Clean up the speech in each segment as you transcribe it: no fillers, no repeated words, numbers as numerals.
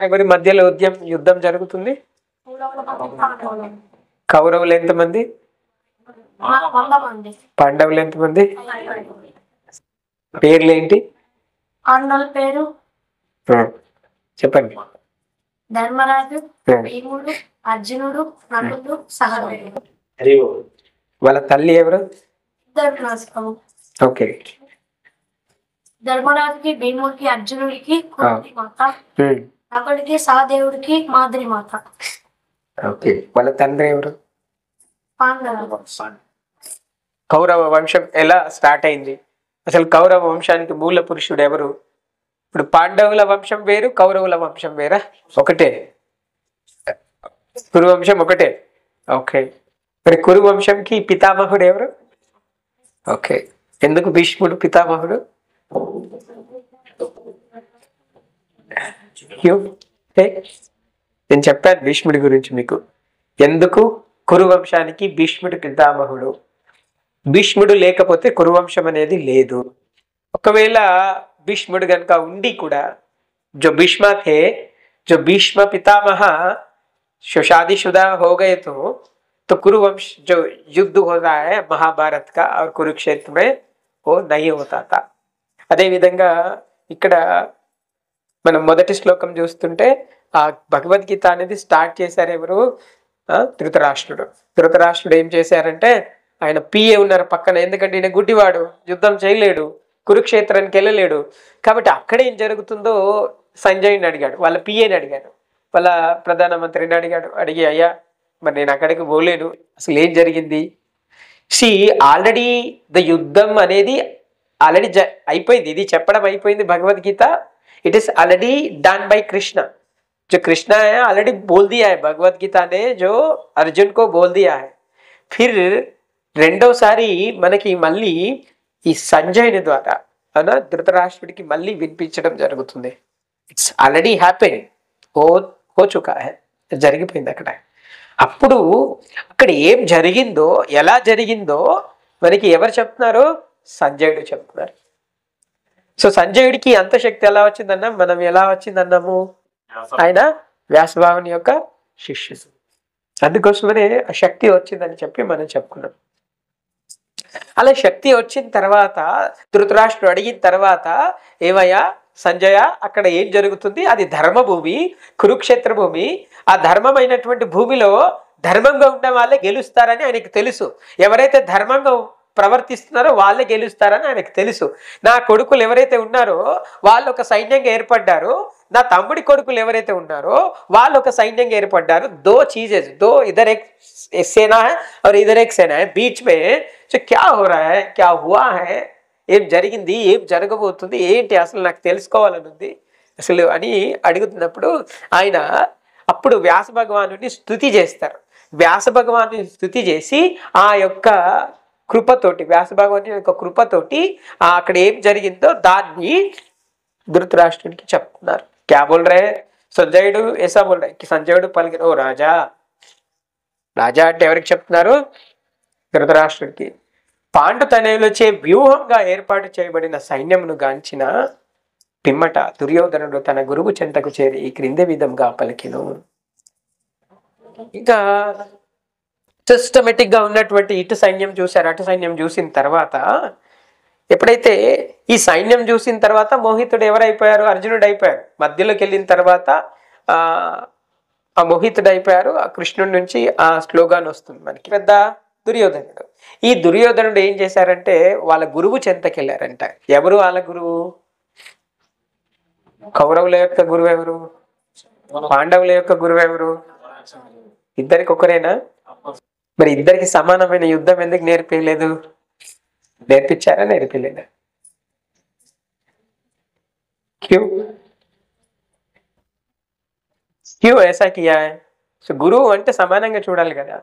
ఎవరి మధ్యలో యుద్ధం జరుగుతుంది? కౌరవులు ఎంతమంది? పాండవులు ఎంతమంది? పేర్లు ఏంటి? పేరు చెప్పండి. ధర్మరాజు, భీముడు, అర్జునుడు, నకులుడు, సహదేవుడు. వాళ్ళ తల్లి ఎవరు? ఓకే. ధర్మరాజుకి, భీముడికి, అర్జునుడికి కుంతి మాత, నకుడికి, సహదేవుడికి మాద్రి మాత. ఓకే. వాళ్ళ తండ్రి ఎవరు? పాండవులు. కౌరవ వంశం ఎలా స్టార్ట్ అయింది? అసలు కౌరవ వంశానికి మూల పురుషుడు ఎవరు? ఇప్పుడు పాండవుల వంశం వేరు, కౌరవుల వంశం వేరా? ఒకటే. కురువంశం ఒకటే. ఓకే. మరి కురువంశంకి పితామహుడు ఎవరు? ఓకే. ఎందుకు భీష్ముడు పితామహుడు? నేను చెప్పాను భీష్ముడి గురించి మీకు. ఎందుకు కురువంశానికి భీష్ముడు పితామహుడు? భీష్ముడు లేకపోతే కురువంశం అనేది లేదు. ఒకవేళ భీష్ముడు గనక ఉండి కూడా जो भीष्म थे, जो भीष्म पितामह शादीशुदा हो गए तो कुरुवंश जो युद्ध हो रहा है महाभारत का और कुरुक्षेत्र में वो नहीं होता था. అదే విధంగా ఇక్కడ మనం మొదటి శ్లోకం చూస్తుంటే ఆ భగవద్గీత అనేది స్టార్ట్ చేశారు ఎవరు? ధృతరాష్ట్రుడు. ధృతరాష్ట్రుడు ఏం చేశారంటే ఆయన పిఏ ఉన్నారు పక్కన. ఎందుకంటే ఈయన గుడ్డివాడు, యుద్ధం చేయలేడు, కురుక్షేత్రానికి వెళ్ళలేడు. కాబట్టి అక్కడ ఏం జరుగుతుందో సంజయ్ని అడిగాడు, వాళ్ళ పిఏని అడిగాడు, వాళ్ళ ప్రధానమంత్రిని అడిగి అయ్యా మరి నేను అక్కడికి పోలేను, అసలు ఏం జరిగింది? ఆల్రెడీ ద యుద్ధం అనేది ఆల్రెడీ అయిపోయింది. ఇది చెప్పడం అయిపోయింది Bhagavad Gita. It is already done by Krishna. जो कृष्णा है ऑलरेडी बोल दिया है, भगवत गीता ने जो अर्जुन को बोल दिया है. फिर రెండోసారి మనకి మళ్ళీ ఈ సంజయుని ద్వారా అనా ధృతరాష్ట్రుడికి మళ్ళీ వినిపించడం జరుగుతుంది. ఇట్స్ ఆల్రెడీ హ్యాపెన్, హో చుకా హై, జరిగిపోయింది అక్కడ. అప్పుడు అక్కడ ఏం జరిగిందో ఎలా జరిగిందో మనకి ఎవరు చెప్తున్నారు? సంజయుడు చెప్తున్నారు. సో సంజయుడికి అంత శక్తి ఎలా వచ్చిందన్నా, మనం ఎలా వచ్చిందన్నాము? ఆయన వ్యాసభావుని యొక్క శిష్యుడు, అందుకోసమనే ఆ శక్తి వచ్చిందని చెప్పి మనం చెప్పుకున్నాం. అలా శక్తి వచ్చిన తర్వాత ధృతరాష్ట్రుడు అడిగిన తర్వాత ఏమయ్యా సంజయ అక్కడ ఏం జరుగుతుంది? అది ధర్మభూమి, కురుక్షేత్ర భూమి. ఆ ధర్మమైనటువంటి భూమిలో ధర్మంగా ఉన్న వాళ్ళే గెలుస్తారని ఆయనకు తెలుసు. ఎవరైతే ధర్మంగా ప్రవర్తిస్తున్నారో వాళ్ళే గెలుస్తారని ఆయనకు తెలుసు. నా కొడుకులు ఎవరైతే ఉన్నారో వాళ్ళు ఒక సైన్యంగా ఏర్పడ్డారు, నా తమ్ముడి కొడుకులు ఎవరైతే ఉన్నారో వాళ్ళు ఒక సైన్యంగా ఏర్పడ్డారు. దో చీజెస్, దో इधर एक सेना है और इधर एक सेना है, बीच में जो क्या हो रहा है, क्या हुआ है, ఏం జరిగింది, ఏం జరగబోతుంది, ఏంటి అసలు నాకు తెలుసుకోవాలని ఉంది అసలు అని అడుగుతున్నప్పుడు ఆయన అప్పుడు వ్యాస భగవానుని స్తుతి చేస్తారు. వ్యాస భగవాను స్తుతి చేసి ఆ యొక్క కృపతోటి, వ్యాస భగవాన్ యొక్క కృపతోటి అక్కడ ఏం జరిగిందో దాన్ని ధృతరాష్ట్రుడికి చెప్తున్నారు. క్యా బోల్ రే సంజయుడు? ఏసా బోల్ రే కి సంజయుడు పలికిన ఓ రాజా. రాజా అంటే ఎవరికి చెప్తున్నారు? ధృతరాష్ట్రుడికి. పాండుతనయులచే వ్యూహంగా ఏర్పాటు చేయబడిన సైన్యమును గాంచిన పిమ్మట దుర్యోధనుడు తన గురువు చెంతకు చేరి ఈ క్రింది విధంగా పలికిను. ఇంకా సిస్టమేటిక్ గా ఉన్నటువంటి ఇటు సైన్యం చూశారు, అటు సైన్యం చూసిన తర్వాత ఎప్పుడైతే ఈ సైన్యం చూసిన తర్వాత మోహితుడు ఎవరైపోయారు? అర్జునుడు అయిపోయారు. మధ్యలోకి వెళ్ళిన తర్వాత ఆ మోహితుడు అయిపోయారు. ఆ కృష్ణుడి నుంచి ఆ స్లోగాన్ వస్తుంది మనకి. పెద్ద దుర్యోధనుడు. ఈ దుర్యోధనుడు ఏం చేశారంటే వాళ్ళ గురువు చెంతకి వెళ్ళారంట. ఎవరు వాళ్ళ గురువు? కౌరవుల యొక్క గురువు ఎవరు? పాండవుల యొక్క గురువు ఎవరు? ఇద్దరికి ఒకరేనా? మరి ఇద్దరికి సమానమైన యుద్ధం ఎందుకు నేర్పించలేదు? నేర్పించారా? నేర్పించలేదా? क्यों क्यों ऐसा किया है? సో గురువు అంటే సమానంగా చూడాలి కదా.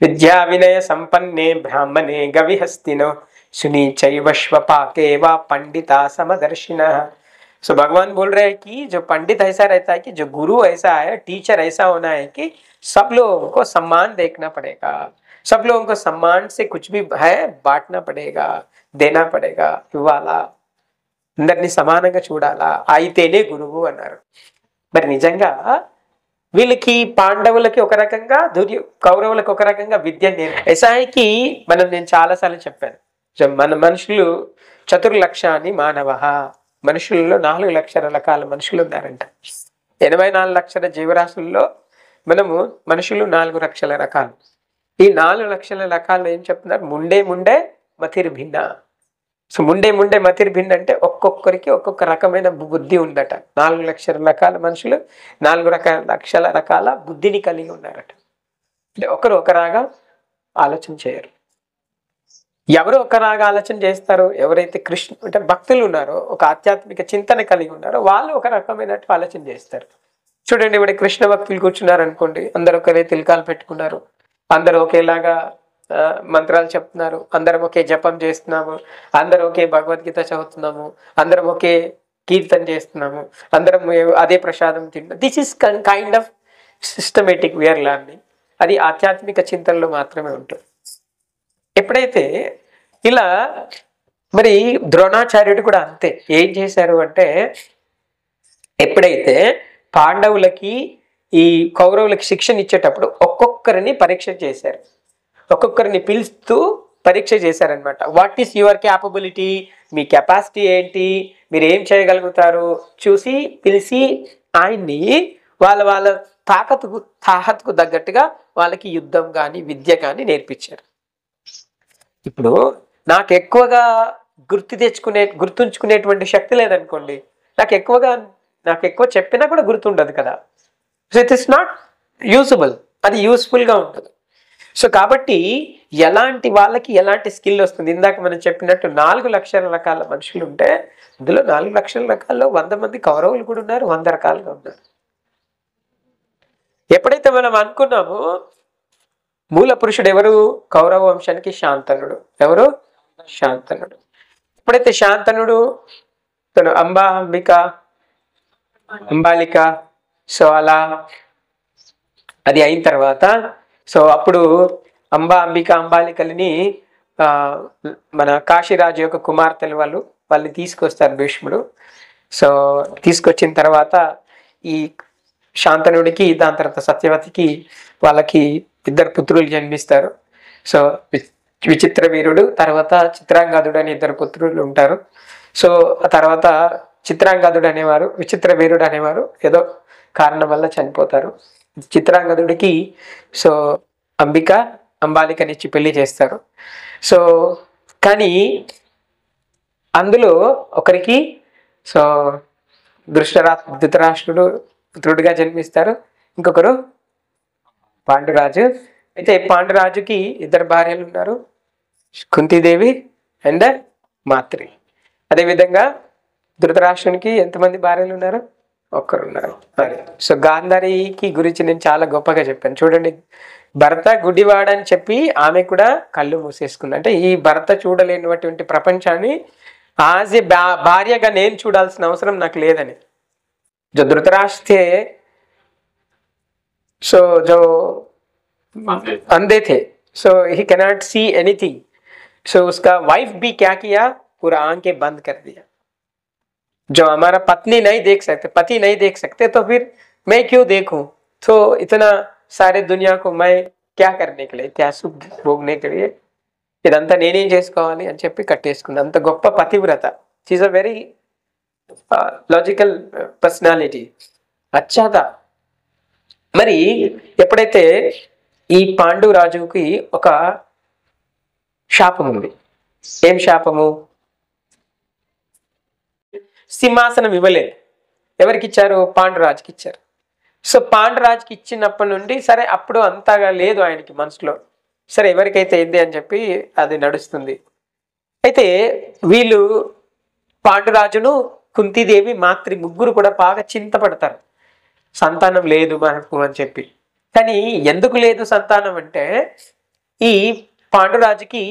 విద్యా వినయ సంపన్నే బ్రాహ్మణే గవిహస్తినో सुनी चैवश्वपाके वा पंडिता समदर्शिना। सो भगवान बोल रहे हैं कि जो पंडित ऐसा रहता है कि जो गुरु ऐसा है, टीचर ऐसा होना है कि सब लोगों को सम्मान देखना पड़ेगा, सब लोगों को सम्मान से कुछ भी है बांटना पड़ेगा, देना पड़ेगा, ఇవ్వాలా, అందరినీ సమానంగా చూడాలా, అయితేనే గురువు అన్నారు. మరి నిజంగా వీళ్ళకి పాండవులకి ఒక రకంగా కౌరవులకి ఒక రకంగా విద్య ఎసాయికి నేను చాలాసార్లు చెప్పాను, మన మనుషులు చతుర్లక్ష అని మానవ, మనుషుల్లో 4 లక్షల రకాల మనుషులు ఉన్నారంట. 84 లక్షల జీవరాశుల్లో మనుషులు 4 లక్షల రకాలు. ఈ 4 లక్షల రకాలు ఏం చెప్తున్నారు? ముండే మతిర్భిన్న. సో ముండే మతిర్భిన్న అంటే ఒక్కొక్కరికి ఒక్కొక్క రకమైన బుద్ధి ఉందట. 4 లక్షల రకాల మనుషులు 4 లక్షల రకాల బుద్ధిని కలిగి ఉన్నారట. అంటే ఒకరు ఒకరాగా ఆలోచన చేయరు. ఎవరు ఒకరాగా ఆలోచన చేస్తారో, ఎవరైతే కృష్ణ అంటే భక్తులు ఉన్నారో, ఒక ఆధ్యాత్మిక చింతన కలిగి ఉన్నారో, వాళ్ళు ఒక రకమైనట్టు ఆలోచన చేస్తారు. చూడండి, ఇప్పుడు కృష్ణ భక్తులు కూర్చున్నారు అనుకోండి, అందరు ఒకరే తిలకాలు పెట్టుకున్నారు, అందరూ ఒకేలాగా మంత్రాలు చెప్తున్నారు, అందరం ఒకే జపం చేస్తున్నాము, అందరం ఒకే భగవద్గీత చదువుతున్నాము, అందరం ఒకే కీర్తన చేస్తున్నాము, అందరం అదే ప్రసాదం తింటున్నాం. This is kind of systematic where learning. అది ఆధ్యాత్మిక చింతనలో మాత్రమే ఉంటుంది. ఎప్పుడైతే ఇలా మరి ద్రోణాచార్యుడు కూడా అంతే. ఏం చేశారు అంటే, ఎప్పుడైతే పాండవులకి ఈ కౌరవులకి శిక్షణ ఇచ్చేటప్పుడు ఒక్కొక్కరిని పరీక్ష చేశారు, ఒక్కొక్కరిని పిలుస్తూ పరీక్ష చేశారనమాట. What is your capability, me capacity ఏంటి, మీరు ఏం చేయగలుగుతారు చూసి పిలిచి ఆయన్ని వాళ్ళ తాహత్కు తగ్గట్టుగా వాళ్ళకి యుద్ధం కానీ విద్య కానీ నేర్పించారు. ఇప్పుడు నాకు ఎక్కువగా గుర్తుంచుకునేటువంటి శక్తి లేదనుకోండి, నాకు ఎక్కువ చెప్పినా కూడా గుర్తుండదు కదా. So it is not usable, అది యూస్ఫుల్గా ఉంటుంది. సో కాబట్టి ఎలాంటి వాళ్ళకి ఎలాంటి స్కిల్ వస్తుంది. ఇందాక మనం చెప్పినట్టు 4 లక్షల రకాల మనుషులు ఉంటే, అందులో 4 లక్షల రకాల్లో 100 మంది కౌరవులు కూడా ఉన్నారు, 100 రకాలుగా ఉన్నారు. ఎప్పుడైతే మనం అనుకున్నామో మూల పురుషుడు ఎవరు? కౌరవ వంశానికి శాంతనుడు. ఎవరు? శాంతనుడు. ఎప్పుడైతే శాంతనుడు తను అంబాలిక సో అలా అది అయిన తర్వాత, సో అప్పుడు అంబాలికలని మన కాశీరాజు యొక్క కుమార్తెలు వాళ్ళని తీసుకొస్తారు భీష్ముడు. సో తీసుకొచ్చిన తర్వాత ఈ శాంతనుడికి, దాని తర్వాత సత్యవతికి, వాళ్ళకి 2 పుత్రులు జన్మిస్తారు. సో విచిత్ర వీరుడు, తర్వాత చిత్రాంగదుడు అని 2 పుత్రులు ఉంటారు. సో ఆ తర్వాత చిత్రాంగదుడు అనేవారు, విచిత్ర వీరుడు అనేవారు ఏదో కారణం వల్ల చనిపోతారు. చిత్రాంగదుడికి సో అంబాలికనిచ్చి పెళ్లి చేస్తారు. సో కానీ అందులో ఒకరికి సో ధృతరాష్ట్రుడు పుత్రుడిగా జన్మిస్తారు, ఇంకొకరు పాండురాజు. అయితే పాండురాజుకి 2 భార్యలు ఉన్నారు, కుంతీదేవి అండ్ మాత్రి. అదేవిధంగా ధృతరాష్ట్రునికి ఎంతమంది భార్యలు ఉన్నారు? ఒక్కరు ఉన్నారు. సో గాంధారికి గురించి నేను చాలా గొప్పగా చెప్పాను. చూడండి, భర్త గుడివాడని చెప్పి ఆమె కూడా కళ్ళు మూసేసుకుంది. అంటే ఈ భర్త చూడలేనటువంటి ప్రపంచాన్ని యాజ్ ఏ భార్యగా నేను చూడాల్సిన అవసరం నాకు లేదని. जो धृतराष्ट्र थे सो जो अंधे थे, सो ही कैनॉट सी एनीथिंग. सो उसका वाइफ भी क्या किया? पूरा आंखें बंद कर दिया. जो हमारा पति नहीं देख सकते तो फिर मैं क्यों देखूं? तो इतना सारे दुनिया को मैं क्या करने के लिए, क्या सुख भोगने के लिए ఇదంతా నేనేం చేసుకోవాలి అని చెప్పి కట్టేసుకుంది. అంత గొప్ప పతివ్రత. She is a very logical personality. అచ్చాదా. మరి ఎప్పుడైతే ఈ పాండు రాజుకి ఒక శాపం ఉంది. ఏం శాపము? సింహాసనం ఇవ్వలేదు. ఎవరికి ఇచ్చారు? పాండురాజుకి ఇచ్చారు. సో పాండురాజుకి ఇచ్చినప్పటి నుండి సరే, అప్పుడు అంతగా లేదు ఆయనకి మనసులో, సరే ఎవరికైతే ఏంది అని చెప్పి అది నడుస్తుంది. అయితే వీళ్ళు పాండురాజును, కుంతీదేవి, మాత్రి ముగ్గురు కూడా బాగా చింతపడతారు, సంతానం లేదు మనకు అని చెప్పి. కానీ ఎందుకు లేదు సంతానం అంటే, ఈ పాండురాజుకి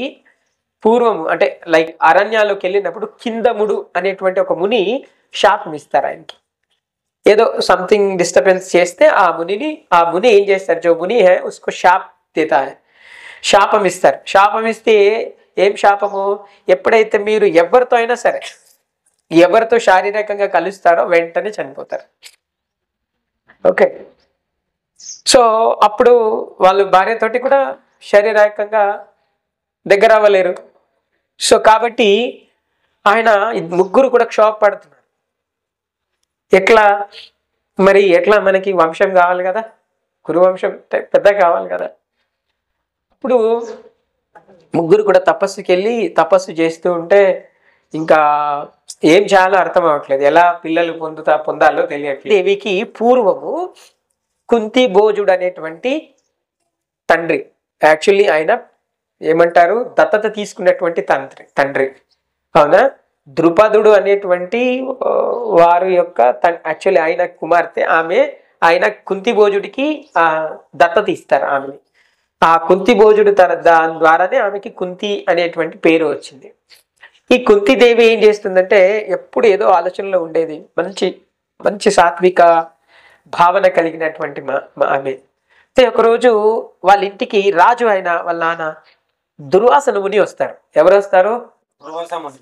పూర్వము అంటే లైక్ అరణ్యాల్లోకి వెళ్ళినప్పుడు కిందముడు అనేటువంటి ఒక ముని శాపం ఇస్తారు ఆయనకి. ఏదో సంథింగ్ డిస్టర్బెన్స్ చేస్తే ఆ ముని ఏం చేస్తారు? జో ముని హై ఉస్కో శాప్ దేతా హై, శాపం ఇస్తారు. శాపం ఇస్తే ఏం శాపము? ఎప్పుడైతే మీరు ఎవరితో అయినా సరే, ఎవరితో శారీరకంగా కలుస్తారో వెంటనే చనిపోతారు. ఓకే. సో అప్పుడు వాళ్ళు భార్యతోటి కూడా శారీరకంగా దగ్గర అవ్వలేరు. సో కాబట్టి ఆయన ముగ్గురు కూడా క్షోభ పడుతున్నారు. ఎట్లా మరి ఎట్లా మనకి వంశం కావాలి కదా, కురువంశం పెద్ద కావాలి కదా. అప్పుడు ముగ్గురు కూడా తపస్సుకి వెళ్ళి తపస్సు చేస్తూ ఉంటే ఇంకా ఏం చేయాలో అర్థం అవ్వట్లేదు, ఎలా పిల్లలు పొందాలో తెలియట్లేదు. దేవికి పూర్వము కుంతి భోజుడు అనేటువంటి తండ్రి, యాక్చువల్లీ ఆయన ఏమంటారు దత్తత తీసుకున్నటువంటి తండ్రి అవునా. ద్రుపదుడు అనేటువంటి వారి యొక్క యాక్చువల్లీ ఆయన కుమార్తె, ఆయన కుంతి భోజుడికి దత్తత ఇస్తారు ఆమెని. ఆ కుంతి భోజుడు దాని ద్వారానే ఆమెకి కుంతి అనేటువంటి పేరు వచ్చింది. ఈ కుంతిదేవి ఏం చేస్తుందంటే ఎప్పుడు ఏదో ఆలోచనలో ఉండేది, మంచి మంచి సాత్విక భావన కలిగినటువంటి ఆమె. అయితే ఒకరోజు వాళ్ళ ఇంటికి రాజు అయిన వాళ్ళ నాన్న దుర్వాసన ముని వస్తారు. ఎవరు వస్తారు?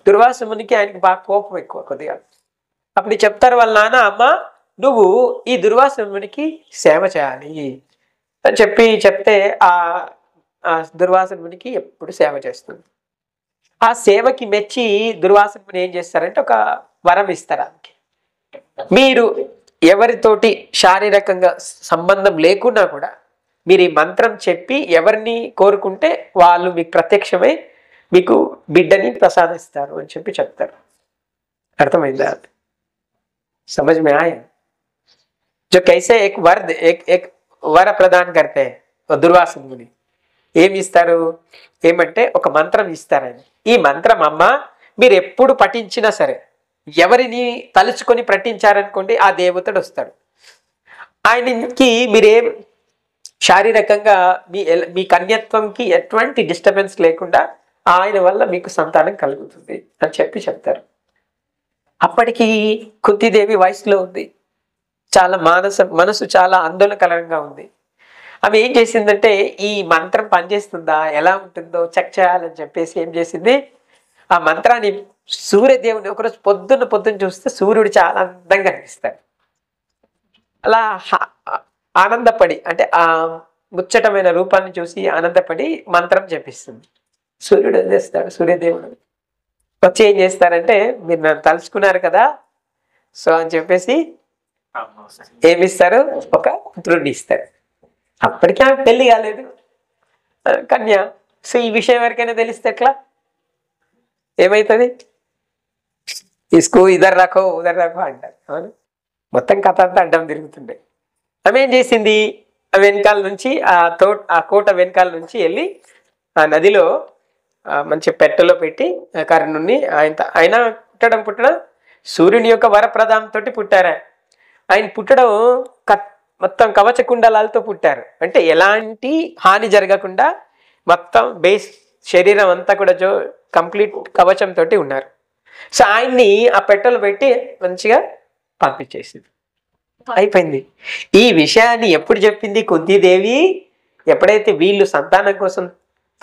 దుర్వాస మునికి. ఆయనకి బాగా కోపం ఎక్కువ కొద్దిగా. అప్పుడు చెప్తారు వాళ్ళ నాన్న, అమ్మ నువ్వు ఈ దుర్వాస మునికి సేవ చేయాలి అని చెప్తే ఆ దుర్వాస మునికి ఎప్పుడు సేవ చేస్తుంది. ఆ సేవకి మెచ్చి దుర్వాస ముని ఏం చేస్తారంటే ఒక వరం ఇస్తారు ఆమెకి. మీరు ఎవరితోటి శారీరకంగా సంబంధం లేకున్నా కూడా మీరు ఈ మంత్రం చెప్పి ఎవరిని కోరుకుంటే వాళ్ళు మీకు ప్రత్యక్షమై మీకు బిడ్డని ప్రసాదిస్తారు అని చెప్తారు. అర్థమైందా? समझ में आया? जो कैसे एक वर प्रदान करते हैं దుర్వాసన ముని ఏమి ఇస్తారు, ఏమంటే ఒక మంత్రం ఇస్తారు ఆయన. ఈ మంత్రం అమ్మ మీరు ఎప్పుడు పఠించినా సరే, ఎవరిని తలుచుకొని పఠించారనుకోండి ఆ దేవతడు వస్తాడు. ఆయనకి మీరేం శారీరకంగా మీ కన్యత్వంకి ఎటువంటి డిస్టర్బెన్స్ లేకుండా ఆయన వల్ల మీకు సంతానం కలుగుతుంది అని చెప్తారు. అప్పటికి కుంతిదేవి వయసులో ఉంది, చాలా మనసు చాలా ఆందోళనకరంగా ఉంది. ఆమె ఏం చేసిందంటే ఈ మంత్రం పనిచేస్తుందా ఎలా ఉంటుందో చెక్ చేయాలని చెప్పేసి ఏం చేసింది, ఆ మంత్రాన్ని సూర్యదేవుని ఒకరోజు పొద్దున్న చూస్తే సూర్యుడు చాలా అందంగా కనిపిస్తాడు. అలా ఆనందపడి, అంటే ఆ ముచ్చటమైన రూపాన్ని చూసి ఆనందపడి మంత్రం చెప్పిస్తుంది. సూర్యుడు వదిలేస్తాడు. సూర్యదేవుడు వచ్చి ఏం చేస్తారంటే, మీరు నన్ను తలుచుకున్నారు కదా సో అని చెప్పేసి ఏమిస్తారు, ఒక పుత్రుడిని ఇస్తారు. అప్పటికే ఆమె పెళ్లి కాలేదు, కన్య. సో ఈ విషయం ఎవరికైనా తెలిస్తే ఎట్లా ఏమవుతుంది, ఇసుకు ఇదర్ రాకో ఉదర్ రాకో అంటారు. అవును, మొత్తం కథ అంతా అడ్డం తిరుగుతుండే. ఆమె ఏం చేసింది, ఆ వెనకాల నుంచి ఆ కోట వెనకాల నుంచి వెళ్ళి ఆ నదిలో మంచి పెట్టెలో పెట్టి కర్ణుని ఆయన పుట్టడం సూర్యుని యొక్క వరప్రదానంతో పుట్టారు. ఆయన పుట్టడం మొత్తం కవచ కుండలాలతో పుట్టారు. అంటే ఎలాంటి హాని జరగకుండా మొత్తం బేస్ శరీరం అంతా కూడా కంప్లీట్ కవచంతో ఉన్నారు. సో ఆయన్ని ఆ పెట్టెలో పెట్టి మంచిగా పంపించేసింది. అయిపోయింది. ఈ విషయాన్ని ఎప్పుడు చెప్పింది కుంతీదేవి, ఎప్పుడైతే వీళ్ళు సంతానం కోసం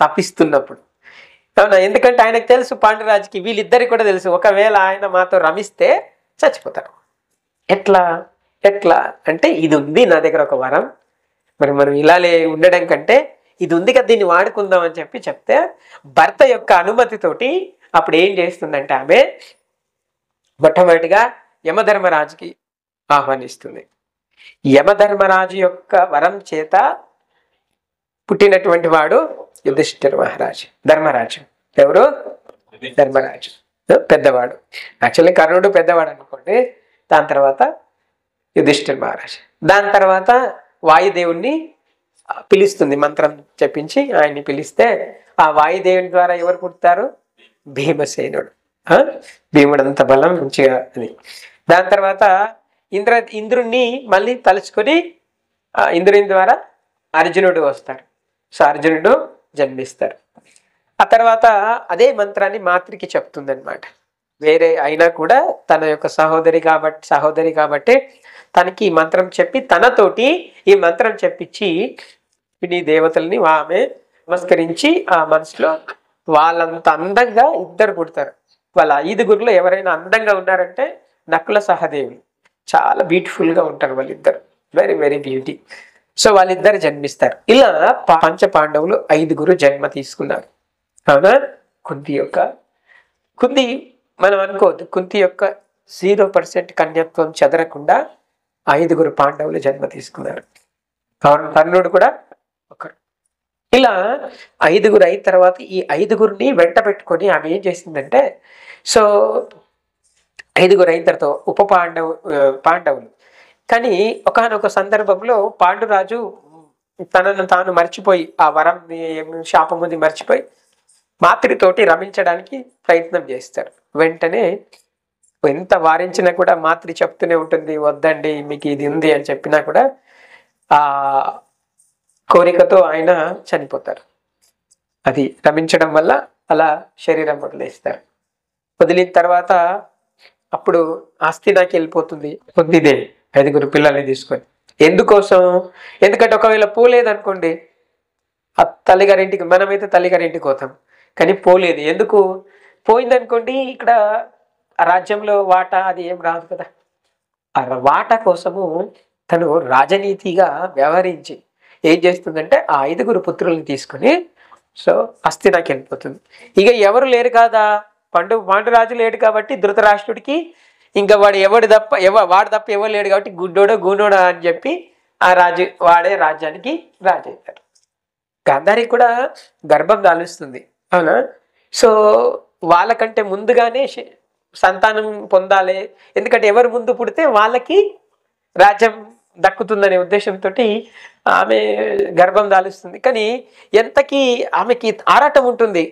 తప్పిస్తున్నప్పుడు. అవునా, ఎందుకంటే ఆయనకు తెలుసు పాండురాజుకి వీళ్ళిద్దరికి కూడా తెలుసు, ఒకవేళ ఆయన మాతో రమిస్తే చచ్చిపోతారు. ఎట్లా అంటే ఇది ఉంది నా దగ్గర ఒక వరం, మరి మనం ఇలానే ఉండడం కంటే ఇది ఉంది కదా దీన్ని వాడుకుందాం అని చెప్తే భర్త యొక్క అనుమతితోటి అప్పుడు ఏం చేస్తుందంటే ఆమె మొట్టమొదటిగా యమధర్మరాజుకి ఆహ్వానిస్తుంది. యమధర్మరాజు యొక్క వరం చేత పుట్టినటువంటి వాడు యుధిష్ఠిర మహారాజు. ధర్మరాజు ఎవరు? ధర్మరాజు పెద్దవాడు. యాక్చువల్లీ కర్ణుడు పెద్దవాడు అనుకోండి. దాని తర్వాత యుధిష్ఠిర మహారాజు. దాని తర్వాత వాయుదేవుణ్ణి పిలుస్తుంది, మంత్రం చెప్పించి ఆయన్ని పిలిస్తే ఆ వాయుదేవుని ద్వారా ఎవరు పుడతారు? భీమసేనుడు. భీముడు అంత బలం మంచిగా అది. దాని తర్వాత ఇంద్రుణ్ణి మళ్ళీ తలుచుకొని ఇంద్రుని ద్వారా అర్జునుడు వస్తారు. సో అర్జునుడు జన్మిస్తారు. ఆ తర్వాత అదే మంత్రాన్ని మాతృకి చెప్తుంది అనమాట. వేరే అయినా కూడా తన యొక్క సహోదరి కాబట్టి తనకి ఈ మంత్రం చెప్పి తనతోటి ఈ మంత్రం చెప్పించి ఈ దేవతల్ని ఆమె నమస్కరించి ఆ మనసులో వాళ్ళంత అందంగా ఇద్దరు పుడతారు. వాళ్ళ 5గురిలో ఎవరైనా అందంగా ఉన్నారంటే నకుల సహదేవి, చాలా బ్యూటిఫుల్గా ఉంటారు వాళ్ళిద్దరు. Very very beauty. సో వాళ్ళిద్దరు జన్మిస్తారు. ఇలా పంచ పాండవులు 5గురు జన్మ తీసుకున్నారు. అవునా? కుంతి మనం అనుకోవద్దు, కుంతి యొక్క 0% కన్యత్వం చెదరకుండా 5గురు పాండవులు జన్మ తీసుకున్నారు. కర్ణుడు కూడా ఒకరు. ఇలా 5గురు అయిన తర్వాత ఈ 5గురిని వెంట పెట్టుకొని ఆమె ఏం చేసిందంటే, సో 5గురు అయిన తర్వాత పాండవులు కానీ ఒకానొక సందర్భంలో పాండురాజు తనను తాను మర్చిపోయి, ఆ వరం శాపముది మర్చిపోయి మాతృతోటి రమించడానికి ప్రయత్నం చేస్తారు. వెంటనే ఎంత వారించినా కూడా మాతృ చెప్తూనే ఉంటుంది, వద్దండి మీకు ఇది ఉంది అని చెప్పినా కూడా ఆ కోరికతో ఆయన చనిపోతారు. అది రమించడం వల్ల అలా శరీరం వదిలేస్తారు. వదిలిన తర్వాత అప్పుడు హస్తినాకి వెళ్ళిపోతుంది కుంతిదేవి 5గురు పిల్లల్ని తీసుకొని. ఎందుకోసం? ఎందుకంటే ఒకవేళ పోలేదనుకోండి, ఆ తల్లిగారింటికి, మనమైతే తల్లిగారింటికి పోతాం, కానీ పోలేదు. ఎందుకు? పోయిందనుకోండి, ఇక్కడ ఆ రాజ్యంలో వాటా అది ఏం రాదు కదా. ఆ వాటా కోసము తను రాజనీతిగా వ్యవహరించి ఏం చేస్తుందంటే ఆ 5గురు పుత్రుల్ని తీసుకొని సో హస్తినాకి వెళ్ళిపోతుంది. ఇక ఎవరు లేరు కదా, పాండురాజు లేడు కాబట్టి ధృతరాష్ట్రుడికి ఇంకా వాడు తప్ప ఎవరు లేడు కాబట్టి గుడ్డోడో గూనోడో అని చెప్పి వాడే రాజ్యానికి రాజు అవుతాడు. గాంధారికి కూడా గర్భం దాలుస్తుంది. అవునా? సో వాళ్ళకంటే ముందుగానే సంతానం పొందాలి, ఎందుకంటే ఎవరు ముందు పుడితే వాళ్ళకి రాజ్యం దక్కుతుందనే ఉద్దేశంతో ఆమె గర్భం దాలుస్తుంది. కానీ ఎంతకీ ఆమెకి ఆరాటం ఉంటుంది,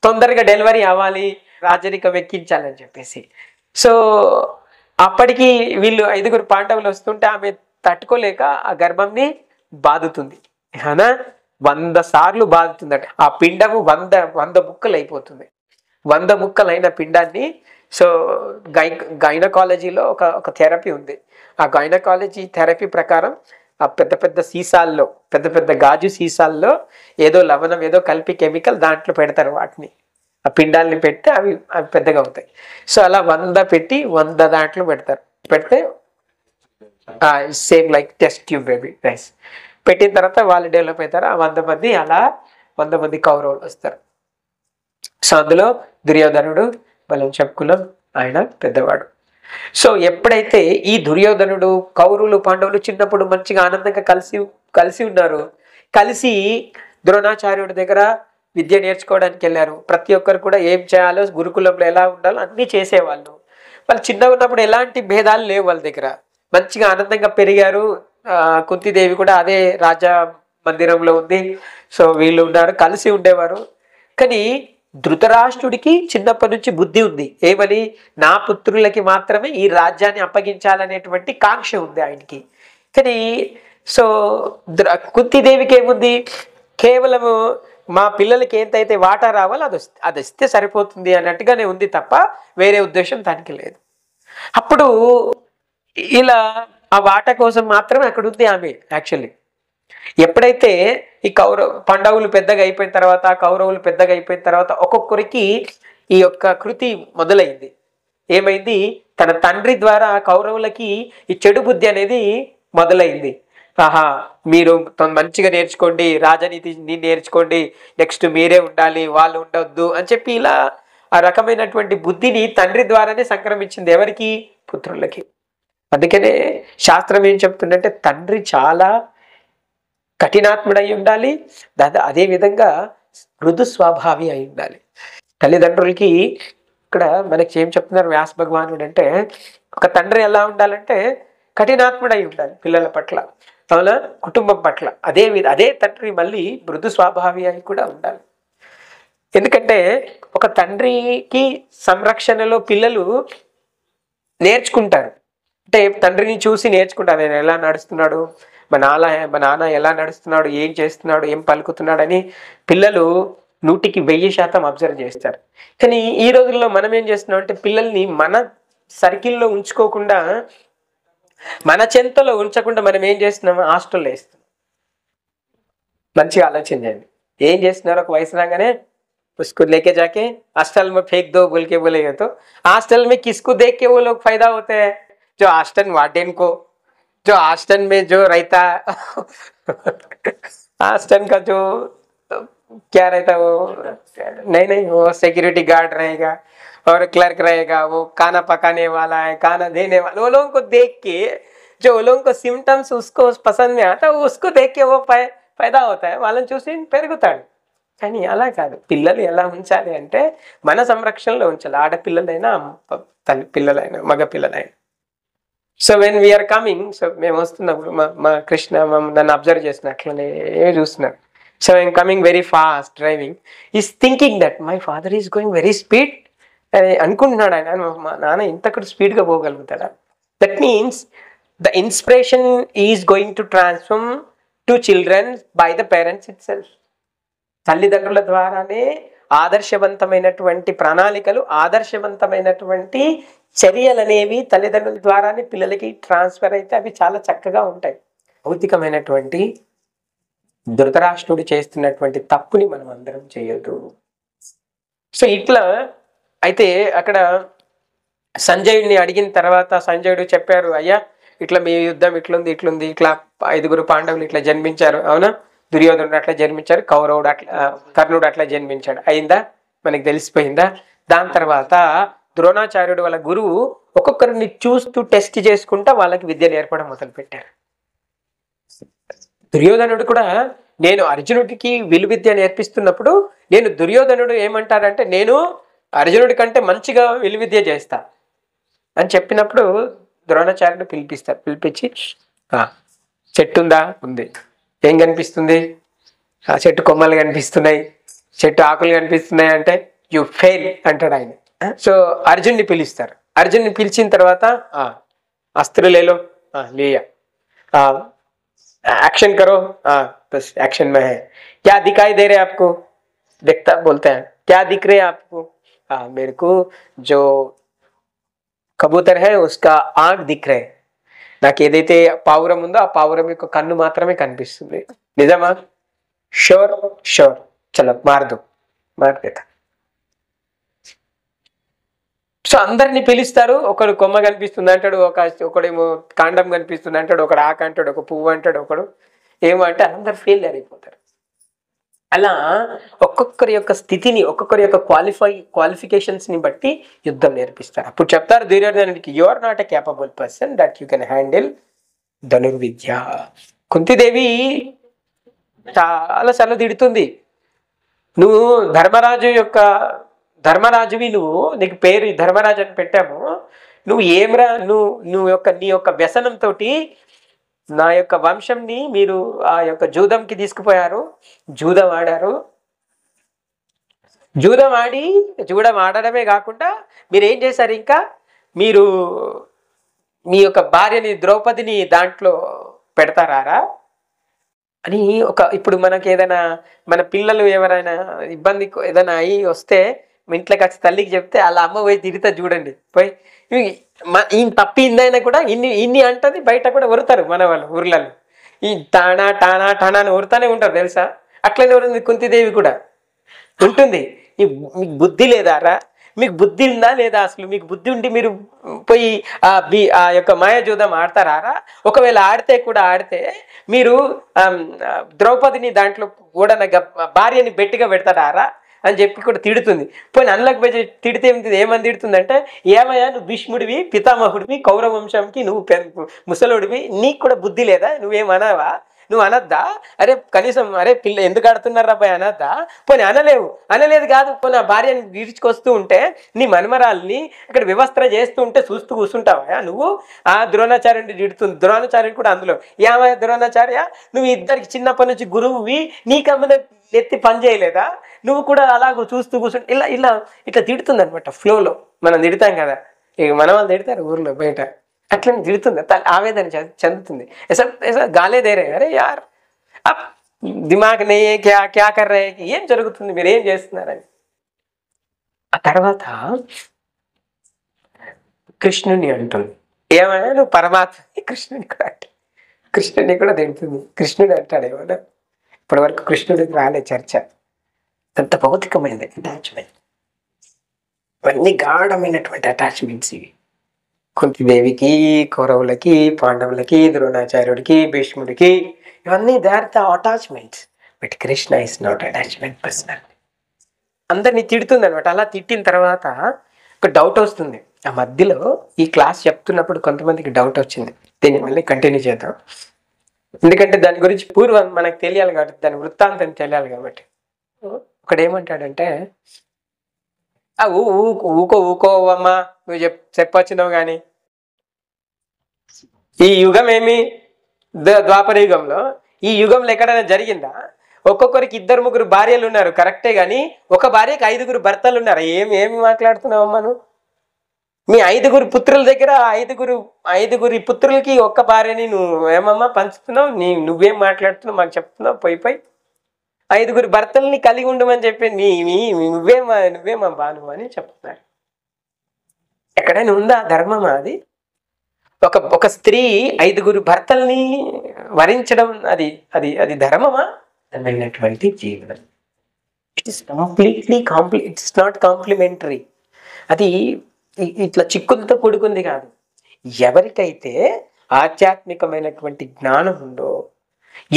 తొందరగా డెలివరీ అవ్వాలి, రాజరికం ఎక్కించాలని చెప్పేసి. సో అప్పటికి వీళ్ళు 5గురు పాండవులు వస్తుంటే ఆమె తట్టుకోలేక ఆ గర్భంని బాదుతుంది. అవునా? 100 సార్లు బాదుతుందట. ఆ పిండము 100 ముక్కలు అయిపోతుంది. 100 ముక్కలైన పిండాన్ని సో గైనకాలజీలో ఒక థెరపీ ఉంది. ఆ గైనకాలజీ థెరపీ ప్రకారం ఆ పెద్ద సీసాల్లో, పెద్ద గాజు సీసాల్లో ఏదో లవణం ఏదో కలిపి కెమికల్ దాంట్లో పెడతారు. వాటిని ఆ పిండాలని పెడితే అవి పెద్దగా అవుతాయి. సో అలా 100 పెట్టి 100 దాంట్లో పెడితే same like test tube baby rice పెట్టిన తర్వాత వాళ్ళు డెవలప్ అవుతారు. ఆ 100 మంది అలా 100 మంది కౌరవులు వస్తారు. సో అందులో దుర్యోధనుడు మనం చెప్పుకున్నాం, ఆయన పెద్దవాడు. సో ఎప్పుడైతే ఈ దుర్యోధనుడు, కౌరవులు, పాండవులు చిన్నప్పుడు మంచిగా ఆనందంగా కలిసి ఉన్నారు, కలిసి ద్రోణాచార్యుడి దగ్గర విద్య నేర్చుకోవడానికి వెళ్ళారు. ప్రతి ఒక్కరు కూడా ఏం చేయాలో, గురుకులంలో ఎలా ఉండాలో అన్నీ చేసేవాళ్ళు. వాళ్ళు చిన్నగా ఉన్నప్పుడు ఎలాంటి భేదాలు లేవు వాళ్ళ దగ్గర, మంచిగా ఆనందంగా పెరిగారు. కుంతిదేవి కూడా అదే రాజా మందిరంలో ఉంది. సో వీళ్ళు ఉన్నారు, కలిసి ఉండేవారు. కానీ ధృతరాష్ట్రుడికి చిన్నప్పటి నుంచి బుద్ధి ఉంది. ఏమని? నా పుత్రులకి మాత్రమే ఈ రాజ్యాన్ని అప్పగించాలనేటువంటి కాంక్ష ఉంది ఆయనకి. కానీ సో కుంతిదేవికి ఏముంది? కేవలము మా పిల్లలకి ఏంతైతే వాటా రావాలో అది ఇస్తే సరిపోతుంది అన్నట్టుగానే ఉంది తప్ప వేరే ఉద్దేశం దానికి లేదు. అప్పుడు ఇలా ఆ వాటా కోసం మాత్రమే అక్కడ ఉంది ఆమె. యాక్చువల్లీ ఎప్పుడైతే ఈ పాండవులు పెద్దగా అయిపోయిన తర్వాత, కౌరవులు పెద్దగా అయిపోయిన తర్వాత ఒక్కొక్కరికి ఈ యొక్క కృతి మొదలైంది. ఏమైంది? తన తండ్రి ద్వారా కౌరవులకి ఈ చెడు బుద్ధి అనేది మొదలైంది. ఆహా, మీరు మంచిగా నేర్చుకోండి, రాజనీతిని నేర్చుకోండి, నెక్స్ట్ మీరే ఉండాలి, వాళ్ళు ఉండొద్దు అని చెప్పి ఇలా ఆ రకమైనటువంటి బుద్ధిని తండ్రి ద్వారానే సంక్రమించింది. ఎవరికి? పుత్రులకి. అందుకనే శాస్త్రం ఏం చెప్తుందంటే తండ్రి చాలా కఠినాత్ముడై ఉండాలి, అదే విధంగా మృదు స్వభావి అయి ఉండాలి. తల్లిదండ్రులకి ఇక్కడ మనకి ఏం చెప్తున్నారు వ్యాస భగవానుడు అంటే, ఒక తండ్రి ఎలా ఉండాలంటే కఠినాత్ముడై ఉండాలి పిల్లల పట్ల, అవునా, కుటుంబం పట్ల. అదే తండ్రి మళ్ళీ మృదు స్వభావి అయి కూడా ఉండాలి. ఎందుకంటే ఒక తండ్రికి సంరక్షణలో పిల్లలు నేర్చుకుంటారు. అంటే తండ్రిని చూసి నేర్చుకుంటారు. నేను ఎలా నడుస్తున్నాడు, మా నాన్న ఎలా నడుస్తున్నాడు, ఏం చేస్తున్నాడు, ఏం పలుకుతున్నాడు అని పిల్లలు 100% అబ్జర్వ్ చేస్తారు. కానీ ఈ రోజుల్లో మనం ఏం చేస్తున్నాం అంటే పిల్లల్ని మన సర్కిల్లో ఉంచుకోకుండా, మన చెంతలో ఉంచకుండా మనం ఏం చేస్తున్నాం? హాస్టల్లో వేస్తున్నాం. మంచిగా ఆలోచన చేయండి. ఏం చేస్తున్నారు? ఒక వయసు రాగానే उसको लेके जाके हॉस्टल में फेंक दो बोल के बोलेगा तो हॉस्टल में किसको देख के वो लोग फायदा होते हैं? जो हॉस्टल वार्डन को, जो आस्टन में जो रहता आस्टन का जो क्या रहता वो, नहीं वो सिक्योरिटी गार्ड रहेगा और क्लर्क रहेगा, वो खाना पकाने वाला है, खाना देने वाला, वो लोगों को देख के जो वो लोगों को सिम्टम्स उसको पसंद में आता वो उसको देख के वो पैदा होता है, వాళ్ళని చూసి పెరుగుతాడు. కానీ అలా కాదు, పిల్లలు ఎలా ఉంచాలి అంటే మన సంరక్షణలో ఉంచాలి, ఆడపిల్లలైనా తల్లి పిల్లలైనా మగ పిల్లలైనా. So when we are coming, so మేము వస్తున్నప్పుడు మా కృష్ణ నన్ను అబ్జర్వ్ చేసినట్లనే చూస్తున్నారు. So I'm coming very fast driving, is thinking that my father is going very speed అని అనుకుంటున్నాడు ఆయన. మా నాన్న ఇంతకడ స్పీడ్గా పోగలుగుతాడా? That means the inspiration is going to transform to children by the parents itself. తల్లిదండ్రుల ద్వారానే ఆదర్శవంతమైనటువంటి ప్రణాళికలు, ఆదర్శవంతమైనటువంటి చర్యలు అనేవి తల్లిదండ్రుల ద్వారానే పిల్లలకి ట్రాన్స్ఫర్ అయితే అవి చాలా చక్కగా ఉంటాయి. భౌతికమైనటువంటి ధృతరాష్ట్రుడు చేస్తున్నటువంటి తప్పుని మనం అందరం చేయొద్దు. సో ఇట్లా అయితే అక్కడ సంజయుడిని అడిగిన తర్వాత సంజయుడు చెప్పారు, అయ్యా ఇట్లా మీ యుద్ధం ఇట్లుంది ఇట్లుంది, ఇట్లా 5 పాండవులు ఇట్లా జన్మించారు, అవునా, దుర్యోధనుడు అట్లా జన్మించారు, కౌరవుడు అట్లా, కర్ణుడు అట్లా జన్మించాడు, అయిందా, మనకి తెలిసిపోయిందా? దాని తర్వాత ద్రోణాచార్యుడు వాళ్ళ గురువు ఒక్కొక్కరిని చూస్తూ టెస్ట్ చేసుకుంటా వాళ్ళకి విద్య నేర్పడం మొదలు పెట్టారు. దుర్యోధనుడు కూడా నేను అర్జునుడికి విలువిద్య నేర్పిస్తున్నప్పుడు నేను దుర్యోధనుడు ఏమంటారంటే నేను అర్జునుడి కంటే మంచిగా విలువిద్య చేస్తా అని చెప్పినప్పుడు ద్రోణాచార్యుడు పిలిపిస్తారు. పిలిపించి చెట్టు ఉందా? ఉంది. ఏం కనిపిస్తుంది? ఆ చెట్టు కొమ్మలు కనిపిస్తున్నాయి, చెట్టు ఆకులు కనిపిస్తున్నాయి అంటే యు ఫెయిల్ అంటాడు ఆయన. సో అర్జున్ని పిలుస్తారు. అర్జున్ని పిలిచిన తర్వాత अस्त्र ले लो, लिया, एक्शन करो, बस एक्शन में है, क्या दिखाई दे रहे आपको? देखता बोलते हैं क्या दिख रहे आपको? मेरे को जो కబూతర్ హై ఉస్కా ఆంఖ్ దిఖ్ రహే, నాకు ఏదైతే పావురం ఉందో ఆ పావురం యొక్క కన్ను మాత్రమే కనిపిస్తుంది. నిజమా? షూర్ షూర్, చలో మార్దు, మార్దేతా. సో అందరిని పిలుస్తారు. ఒకడు కొమ్మ కనిపిస్తుంది అంటాడు, ఒకడేమో కాండం కనిపిస్తుంది అంటాడు, ఒకడు ఆకు అంటాడు, ఒక పువ్వు అంటాడు, ఒకడు ఏమో అంటే అందరు ఫెయిల్యూర్ అయిపోతారు. అలా ఒక్కొక్కరి యొక్క స్థితిని, ఒక్కొక్కరి యొక్క క్వాలిఫికేషన్స్ ని బట్టి యుద్ధం నేర్పిస్తారు. అప్పుడు చెప్తారు దుర్యోధనుడికి, you are not a capable person that you can handle ధనుర్విద్య. కుంతిదేవి చాలా సార్లు తిడుతుంది, నువ్వు ధర్మరాజువి, నీకు పేరు ధర్మరాజు అని పెట్టాము, నువ్వు ఏమరా, నీ యొక్క వ్యసనంతో నా యొక్క వంశంని మీరు ఆ యొక్క జూదంకి తీసుకుపోయారు, జూదం ఆడారు. జూదం ఆడడమే కాకుండా మీరు ఏం చేశారు, ఇంకా మీరు మీ యొక్క భార్యని ద్రౌపదిని దాంట్లో పెడతారా అని ఇప్పుడు మనకి ఏదైనా మన పిల్లలు ఎవరైనా ఇబ్బంది ఏదైనా అయి వస్తే ఇంట్లోకి వచ్చి తల్లికి చెప్తే అలా అమ్మ పోయి తిరిగితే చూడండి, పోయి ఈయన తప్పిందైనా కూడా ఇన్ని అంటది, బయట కూడా ఉరుతారు మన వాళ్ళు ఊర్లలో, ఈ టానా టానా టానా అని ఉరుతానే ఉంటారు తెలుసా. అట్లనే ఉంది కుంతిదేవి కూడా ఉంటుంది. మీకు బుద్ధి లేదారా? మీకు బుద్ధి ఉందా లేదా? అసలు మీకు బుద్ధి ఉండి మీరు పోయి ఆ యొక్క మాయాజూదం ఆడతారా? ఒకవేళ ఆడితే మీరు ద్రౌపదిని దాంట్లో కూడా భార్యని బెట్టిగా పెడతారా అని చెప్పి కూడా తిడుతుంది. పోయి అన్నలకు పోయి తిడితే ఏమని తిడుతుంది అంటే, ఏమయ్యా నువ్వు భీష్ముడివి, పితామహుడివి, కౌరవ వంశంకి నువ్వు ముసలుడివి, నీకు కూడా బుద్ధి లేదా? నువ్వేమనవా? నువ్వు అనద్దా? అరే కనీసం అరే పిల్ల ఎందుకు ఆడుతున్నారా పోయి అనద్దా? పోనీ అనలేదు కాదు, పోనీ ఆ భార్యని విడిచుకొస్తూ ఉంటే నీ మనమరాల్ని ఇక్కడ వ్యవస్థ చేస్తూ ఉంటే చూస్తూ కూర్చుంటావా నువ్వు? ఆ ద్రోణాచార్యుని తిడుతుంది. ద్రోణాచార్యుడు కూడా అందులో, ఏమయ్యా ద్రోణాచార్య, నువ్వు ఇద్దరికి చిన్నప్పటి నుంచి గురువువి, నీకమ్మనే ఎత్తి పని చేయలేదా? నువ్వు కూడా అలాగ చూస్తూ కూర్చుంటే ఇట్లా తిడుతుంది అనమాట. ఫ్లోలో మనం తిడతాం కదా, ఇక మన వాళ్ళు తిడతారు ఊర్లో బయట, అట్లనే తిడుతుంది, ఆవేదన చెందుతుంది. గాలే దేరే అరే యార్ అప్ దిమాగ్ నే క్యా కర్ రే, ఏం జరుగుతుంది, మీరు ఏం చేస్తున్నారని. ఆ తర్వాత కృష్ణుని అంటుంది, ఏమైనా నువ్వు పరమాత్మ. కృష్ణుని కూడా తిడుతుంది. కృష్ణుడు అంటాడు ఏమన్నా, ఇప్పటి వరకు కృష్ణుడికి రాలే చర్చ. అంత భౌతికమైనది అటాచ్మెంట్, ఇవన్నీ గాఢమైనటువంటి అటాచ్మెంట్స్ ఇవి. కుంతిదేవికి, కౌరవులకి, పాండవులకి, ద్రోణాచార్యుడికి, భీష్ముడికి, ఇవన్నీ they are the attachments. But Krishna is not attachment person. అందరినీ తిడుతుంది అనమాట. అలా తిట్టిన తర్వాత ఒక డౌట్ వస్తుంది. ఆ మధ్యలో ఈ క్లాస్ చెప్తున్నప్పుడు కొంతమందికి డౌట్ వచ్చింది. దీన్ని మళ్ళీ కంటిన్యూ చేద్దాం, ఎందుకంటే దాని గురించి పూర్వం మనకు తెలియాలి కాబట్టి, దాని వృత్తాంతం తెలియాలి కాబట్టి. ఒకడు ఏమంటాడంటే, ఊకోవమ్మా, నువ్వు చెప్పొచ్చినావు కానీ ఈ యుగం ఏమి ద్వాపర యుగంలో, ఈ యుగంలో ఎక్కడైనా జరిగిందా? ఒక్కొక్కరికి 2-3 భార్యలు ఉన్నారు కరెక్టే, కానీ ఒక భార్యకి 5 భర్తలు ఉన్నారు. ఏమి మాట్లాడుతున్నావమ్మా నువ్వు? మీ 5 పుత్రుల దగ్గర 5 పుత్రులకి ఒక్క భార్యని నువ్వు ఏమమ్మా పంచుతున్నావు? నువ్వేం మాట్లాడుతున్నావు? మాకు చెప్తున్నావు పోయి 5 భర్తల్ని కలిగి ఉండమని చెప్పి నువ్వేమా బాను అని చెప్తున్నారు. ఎక్కడైనా ఉందా ధర్మమా అది? ఒక స్త్రీ 5 భర్తల్ని వరించడం అది అది అది ధర్మమా? అన్నటువంటి జీవనం. It is completely it's not complementary. అది ఇట్లా చిక్కులతో కూడుకుంది కాదు. ఎవరికైతే ఆధ్యాత్మికమైనటువంటి జ్ఞానం ఉందో,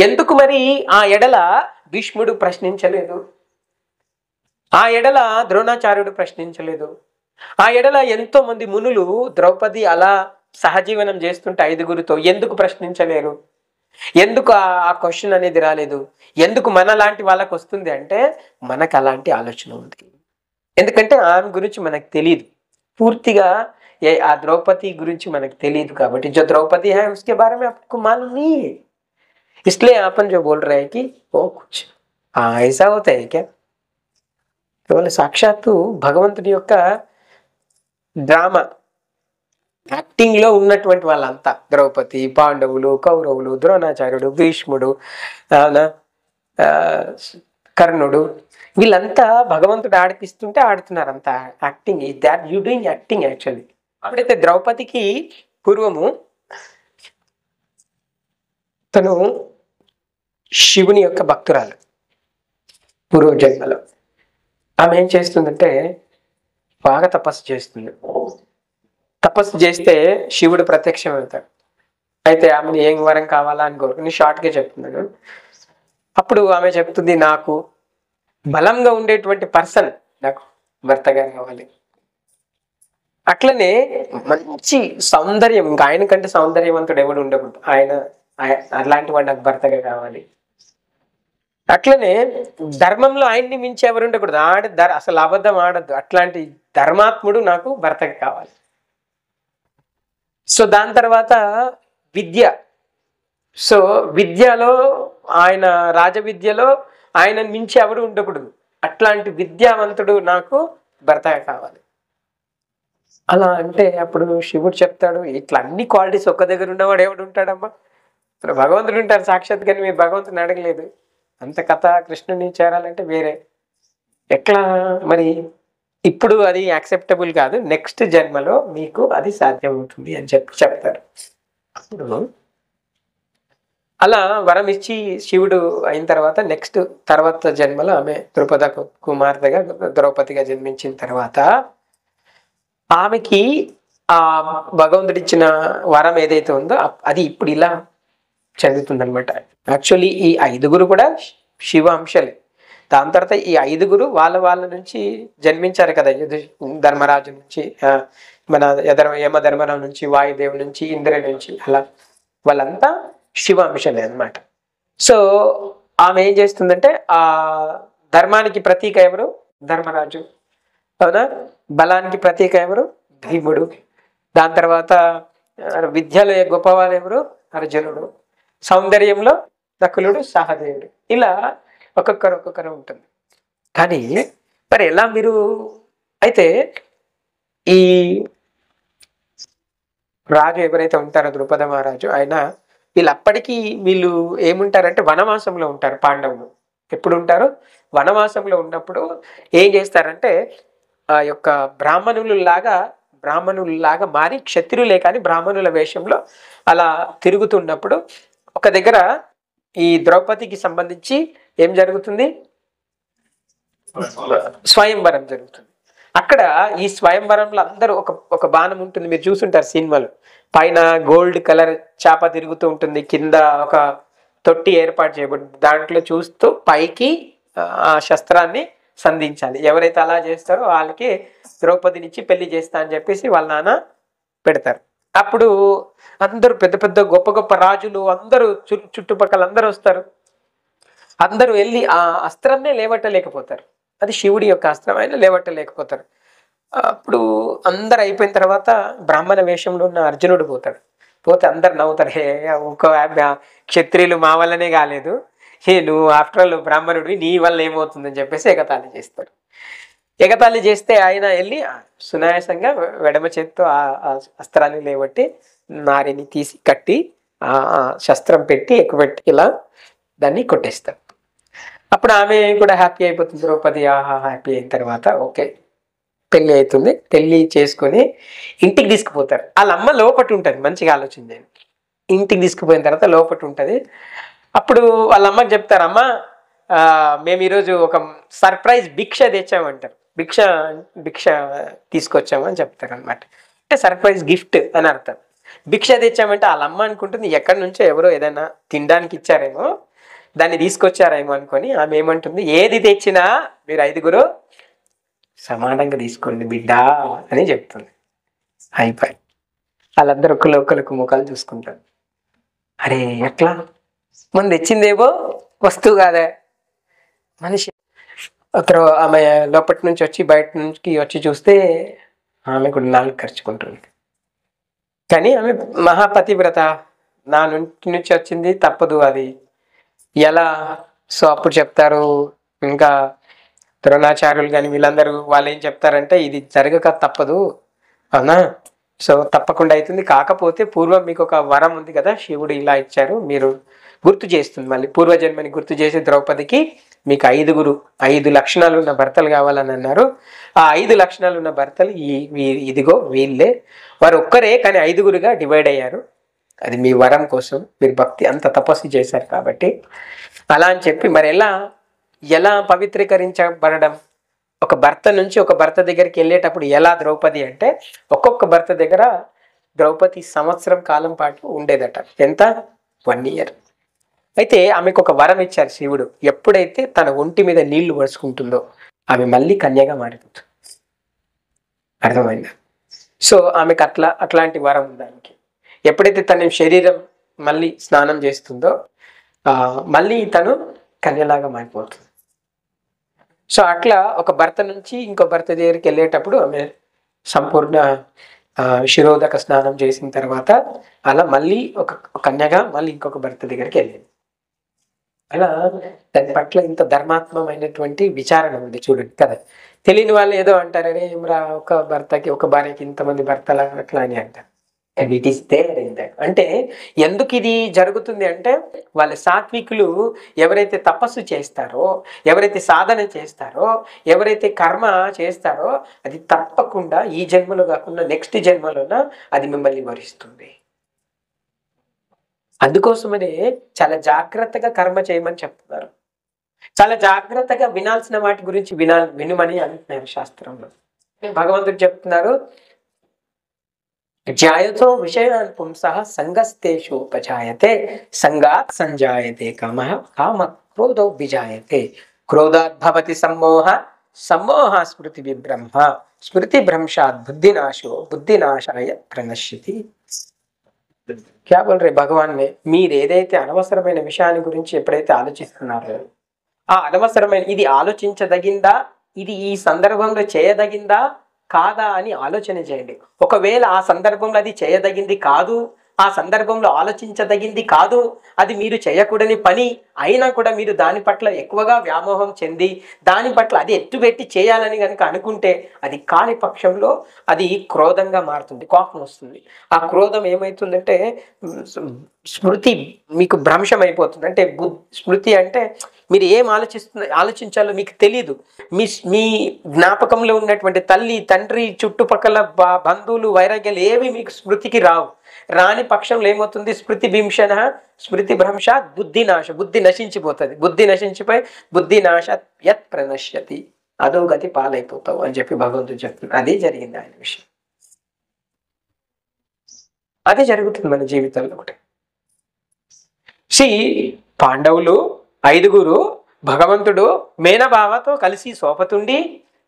ఎందుకు మరి ఆ ఎడల భీష్ముడు ప్రశ్నించలేదు, ఆ ఎడల ద్రోణాచార్యుడు ప్రశ్నించలేదు, ఆ ఎడల ఎంతో మంది మునులు ద్రౌపది అలా సహజీవనం చేస్తుంటే 5 ఎందుకు ప్రశ్నించలేరు? ఎందుకు ఆ క్వశ్చన్ అనేది రాలేదు? ఎందుకు మన లాంటి వాళ్ళకు వస్తుంది అంటే, మనకు అలాంటి ఆలోచన ఉంది. ఎందుకంటే ఆమె గురించి మనకు తెలియదు పూర్తిగా, ఆ ద్రౌపది గురించి మనకు తెలియదు కాబట్టి. जो द्रौपदी है उसके बारे में आपको मालूम नहीं है, इसलिए अपन जो बोल रहे हैं कि वो कुछ ऐसा होता है क्या? కేవలం సాక్షాత్తు భగవంతుని యొక్క డ్రామా యాక్టింగ్ లో ఉన్నటువంటి వాళ్ళంతా, ద్రౌపది, పాండవులు, కౌరవులు, ద్రోణాచార్యుడు, భీష్ముడు, కర్ణుడు, వీళ్ళంతా భగవంతుడు ఆడిపిస్తుంటే ఆడుతున్నారు. అంతా acting. That you doing acting actually. అప్పుడైతే ద్రౌపదికి పూర్వము తను శివుని యొక్క భక్తురాలు పూర్వ జన్మలో. ఆమె ఏం చేస్తుందంటే బాగా తపస్సు చేస్తుంది. తపస్సు చేస్తే శివుడు ప్రత్యక్షం అవుతాడు. అయితే ఆమెను ఏం వరం కావాలా అని కోరుకుని షార్ట్గా చెప్తున్నాను. అప్పుడు ఆమె చెప్తుంది, నాకు బలంగా ఉండేటువంటి పర్సన్ నాకు భర్తగా కావాలి. అట్లనే మంచి సౌందర్యం, ఇంకా ఆయన కంటే సౌందర్యవంతుడు ఎవడు ఉండకూడదు, అలాంటి వాడు నాకు భర్తగా కావాలి. అట్లనే ధర్మంలో ఆయన్ని మించి ఎవరు ఉండకూడదు, అసలు అబద్ధం ఆడద్దు, అట్లాంటి ధర్మాత్ముడు నాకు భర్తగా కావాలి. సో దాని తర్వాత విద్య. సో విద్యలో ఆయన రాజవిద్యలో ఆయన మించి ఎవరు ఉండకూడదు, అట్లాంటి విద్యావంతుడు నాకు భర్తగా కావాలి. అలా అంటే అప్పుడు శివుడు చెప్తాడు, ఇట్లా అన్ని క్వాలిటీస్ ఒక్క దగ్గర ఉన్నవాడు ఎవడు ఉంటాడమ్మా? భగవంతుడు ఉంటారు సాక్షాత్, కానీ మీరు భగవంతుని అడగలేదు. అంత కథ కృష్ణుని చేరాలంటే వేరే ఎట్లా మరి? ఇప్పుడు అది యాక్సెప్టబుల్ కాదు, నెక్స్ట్ జన్మలో మీకు అది సాధ్యమవుతుంది అని చెప్తారు. అప్పుడు అలా వరం ఇచ్చి శివుడు అయిన తర్వాత నెక్స్ట్ తర్వాత జన్మలో ఆమె ద్రౌపద కుమార్తెగా ద్రౌపదిగా జన్మించిన తర్వాత ఆమెకి ఆ భగవంతుడు ఇచ్చిన వరం ఏదైతే ఉందో అది ఇప్పుడు ఇలా చెందుతుందనమాట. యాక్చువల్లీ ఈ 5 కూడా శివ అంశలే. దాని తర్వాత ఈ 5 వాళ్ళ నుంచి జన్మించారు కదా, ధర్మరాజు నుంచి, మన యమధర్మరావు నుంచి, వాయుదేవు నుంచి, ఇంద్ర నుంచి, అలా వాళ్ళంతా శివ అంశలే అనమాట. సో ఆమె ఏం చేస్తుందంటే, ఆ ధర్మానికి ప్రతీక ఎవరు? ధర్మరాజు, అవునా? బలానికి ప్రతీక ఎవరు? భీముడు. దాని తర్వాత విద్యలో గొప్పవాళ్ళు ఎవరు? అర్జునుడు. సౌందర్యంలో నకులుడు, సహదేవుడు. ఇలా ఒక్కొక్కరు ఉంటుంది. కానీ మరి ఎలా మీరు అయితే ఈ రాజు ఎవరైతే ఉంటారో ద్రుపద మహారాజు, ఆయన వీళ్ళు ఏముంటారంటే వనవాసంలో ఉంటారు. పాండవులు ఎప్పుడు ఉంటారు? వనవాసంలో ఉన్నప్పుడు ఏం చేస్తారంటే ఆ యొక్క బ్రాహ్మణుల్లాగా మారి, క్షత్రియులే కానీ బ్రాహ్మణుల వేషంలో అలా తిరుగుతున్నప్పుడు ఒక దగ్గర ఈ ద్రౌపదికి సంబంధించి ఏం జరుగుతుంది? స్వయంవరం జరుగుతుంది. అక్కడ ఈ స్వయంవరంలో అందరూ ఒక బాణం ఉంటుంది, మీరు చూసుంటారు సినిమాలు. పైన గోల్డ్ కలర్ చాప తిరుగుతూ ఉంటుంది, కింద ఒక తొట్టి ఏర్పాటు చేయబడింది. దాంట్లో చూస్తూ పైకి ఆ శస్త్రాన్ని సంధించాలి. ఎవరైతే అలా చేస్తారో వాళ్ళకి ద్రౌపదినిచ్చి పెళ్లి చేస్తా అని చెప్పేసి వాళ్ళ నాన్న పెడతారు. అప్పుడు అందరూ పెద్ద పెద్ద గొప్ప గొప్ప రాజులు అందరూ చుట్టుపక్కల అందరూ వస్తారు. అందరూ వెళ్ళి ఆ అస్త్రాన్నే లేవట్టలేకపోతారు. అది శివుడి యొక్క అస్త్రం, అయినా లేవట్టలేకపోతారు. అప్పుడు అందరు అయిపోయిన తర్వాత బ్రాహ్మణ వేషంలో ఉన్న అర్జునుడు పోతాడు. పోతే అందరు నవ్వుతారు, హే ఒక క్షత్రియులు మా వల్లనే కాలేదు, హే నువ్వు ఆఫ్టర్ ఆల్ బ్రాహ్మణుడివి, నీ వల్ల ఏమవుతుందని చెప్పేసి ఎగతాళి చేస్తాడు. ఎగతాళి చేస్తే ఆయన వెళ్ళి సునాయాసంగా వెడమ చేత్తో ఆ అస్త్రాన్ని లేవట్టి నారిని తీసి కట్టి ఆ శస్త్రం పెట్టి ఎక్కుపెట్టి ఇలా దాన్ని కొట్టేస్తాడు. అప్పుడు ఆమె కూడా హ్యాపీ అయిపోతుంది. ద్రౌపది హ్యాపీ అయిన తర్వాత ఓకే పెళ్ళి అవుతుంది. పెళ్ళి చేసుకొని ఇంటికి తీసుకుపోతారు. వాళ్ళ అమ్మ లోపట ఉంటుంది, మంచిగా ఆలోచించండి. ఇంటికి తీసుకుపోయిన తర్వాత లోపట ఉంటుంది. అప్పుడు వాళ్ళ అమ్మకి చెప్తారు, అమ్మ మేము ఈరోజు ఒక సర్ప్రైజ్ భిక్ష తెచ్చామంటారు. భిక్ష తీసుకొచ్చామని చెప్తారు అనమాట. అంటే సర్ప్రైజ్ గిఫ్ట్ అని అర్థం. భిక్ష తెచ్చామంటే వాళ్ళ అమ్మ అనుకుంటుంది ఎక్కడి నుంచో ఎవరో ఏదైనా తినడానికి ఇచ్చారేమో, దాన్ని తీసుకొచ్చారేమో అనుకొని ఆమె ఏమంటుంది, ఏది తెచ్చినా మీరు 5 సమానంగా తీసుకోండి బిడ్డ అని చెప్తుంది. అయిపోయి వాళ్ళందరూ ఒకరికి ముఖాలు చూసుకుంటారు. అరే ఎట్లా మనం తెచ్చిందేమో వస్తువు కాదా మనిషి. ఆమె లోపటి నుంచి వచ్చి బయట నుంచి వచ్చి చూస్తే ఆమె కూడా 4 ఖర్చుకుంటుంది. కానీ ఆమె మహాపతివ్రత, నా నుంచి వచ్చింది తప్పదు అది ఎలా. సో అప్పుడు చెప్తారు, ఇంకా ద్రోణాచార్యులు కానీ వీళ్ళందరూ వాళ్ళు ఏం చెప్తారంటే, ఇది జరగక తప్పదు అవునా, సో తప్పకుండా అవుతుంది. కాకపోతే పూర్వం మీకు ఒక వరం ఉంది కదా, శివుడు ఇలా ఇచ్చారు, మీరు గుర్తు చేస్తుంది మళ్ళీ పూర్వజన్మని గుర్తు చేసి ద్రౌపదికి మీకు 5 లక్షణాలు ఉన్న భర్తలు కావాలని అన్నారు. ఆ 5 లక్షణాలు ఉన్న భర్తలు ఇదిగో వీళ్ళే. వారు ఒక్కరే కానీ 5గురుగా డివైడ్ అయ్యారు. అది మీ వరం కోసం, మీరు భక్తి అంత తపస్సు చేశారు కాబట్టి అలా అని చెప్పి, మరి ఎలా పవిత్రీకరించబడడం, ఒక భర్త నుంచి ఒక భర్త దగ్గరికి వెళ్ళేటప్పుడు ఎలా ద్రౌపది అంటే, ఒక్కొక్క భర్త దగ్గర ద్రౌపది సంవత్సరం కాలం పాటు ఉండేదట. ఎంత? 1 year. అయితే ఆమెకు ఒక వరం ఇచ్చారు శివుడు, ఎప్పుడైతే తన ఒంటి మీద నీళ్లు పరుచుకుంటుందో ఆమె మళ్ళీ కన్యగా మారిపోతుంది. అర్థమైందా? సో ఆమెకు అట్లాంటి వరం ఉంది దానికి. ఎప్పుడైతే తన శరీరం మళ్ళీ స్నానం చేస్తుందో మళ్ళీ తను కన్యలాగా మారిపోతుంది. సో అట్లా ఒక భర్త నుంచి ఇంకో భర్త దగ్గరికి వెళ్ళేటప్పుడు ఆమె సంపూర్ణ శిరోదక స్నానం చేసిన తర్వాత అలా మళ్ళీ ఒక కన్యగా మళ్ళీ ఇంకొక భర్త దగ్గరికి వెళ్ళింది. అలా దాని పట్ల ఇంత ధర్మాత్మమైనటువంటి విచారణ ఉంది చూడండి కదా. తెలియని వాళ్ళు ఏదో అంటారు, అరే ఏమరా ఒక భర్తకి ఒక భార్యకి ఇంతమంది భర్తలు అట్లా అని అంటారు. And it is there in that. అంటే ఎందుకు ఇది జరుగుతుంది అంటే, వాళ్ళ సాత్వికులు ఎవరైతే తపస్సు చేస్తారో, ఎవరైతే సాధన చేస్తారో, ఎవరైతే కర్మ చేస్తారో, అది తప్పకుండా ఈ జన్మలో కాకుండా నెక్స్ట్ జన్మలోన అది మిమ్మల్ని వరిస్తుంది. అందుకోసమనే చాలా జాగ్రత్తగా కర్మ చేయమని చెప్తున్నారు. చాలా జాగ్రత్తగా వినాల్సిన వాటి గురించి వినుమని అంటున్నారు శాస్త్రంలో. భగవంతుడు చెప్తున్నారు, జాయతో విషయాన్ పుంసః సంగస్తేషు ఉపజాయతే సంగాత్ సంజాయతే కామః కామ క్రోధో విజాయతే క్రోధాత్ భవతి సమ్మోహ సమ్మోహ స్మృతి విభ్రమ స్మృతి భ్రంశాత్ బుద్ధినాశో బుద్ధినాశాయ ప్రణశ్యతి. క్యా బోల్ రే భగవాన్ నే, మీరు ఏదైతే అనవసరమైన విషయాన్ని గురించి ఎప్పుడైతే ఆలోచిస్తున్నారో, ఆ అనవసరమైన ఇది ఆలోచించదగిందా, ఇది ఈ సందర్భంలో చేయదగిందా కాదా అని ఆలోచన చేయండి. ఒకవేళ ఆ సందర్భంలో అది చేయదగింది కాదు, ఆ సందర్భంలో ఆలోచించదగింది కాదు, అది మీరు చేయకూడని పని అయినా కూడా మీరు దాని పట్ల ఎక్కువగా వ్యామోహం చెంది దాని పట్ల అది ఎత్తుపెట్టి చేయాలని కనుక అనుకుంటే, అది కాని పక్షంలో అది క్రోధంగా మారుతుంది, కోపం వస్తుంది. ఆ క్రోధం ఏమవుతుందంటే స్మృతి మీకు భ్రంశం అయిపోతుంది. అంటే స్మృతి అంటే మీరు ఏం ఆలోచించాలో మీకు తెలియదు. మీ జ్ఞాపకంలో ఉన్నటువంటి తల్లి తండ్రి చుట్టుపక్కల బంధువులు వైరాగ్యాలు ఏవి మీకు స్మృతికి రాని పక్షంలో ఏమవుతుంది, స్మృతి భీంషణ స్మృతి భ్రంశాత్ బుద్ధి నాశ, బుద్ధి నశించిపోతుంది. బుద్ధి నశించిపోయి బుద్ధి నాశాత్ యత్ ప్రణశ్యతి అధోగతి పాలైపోతావు అని చెప్పి భగవంతుడు చెప్తున్నాడు. అదే జరిగింది ఆయన విషయం. అదే జరుగుతుంది మన జీవితంలో కూడా. పాండవులు 5 భగవంతుడు మేనబావతో కలిసి సోపతుండి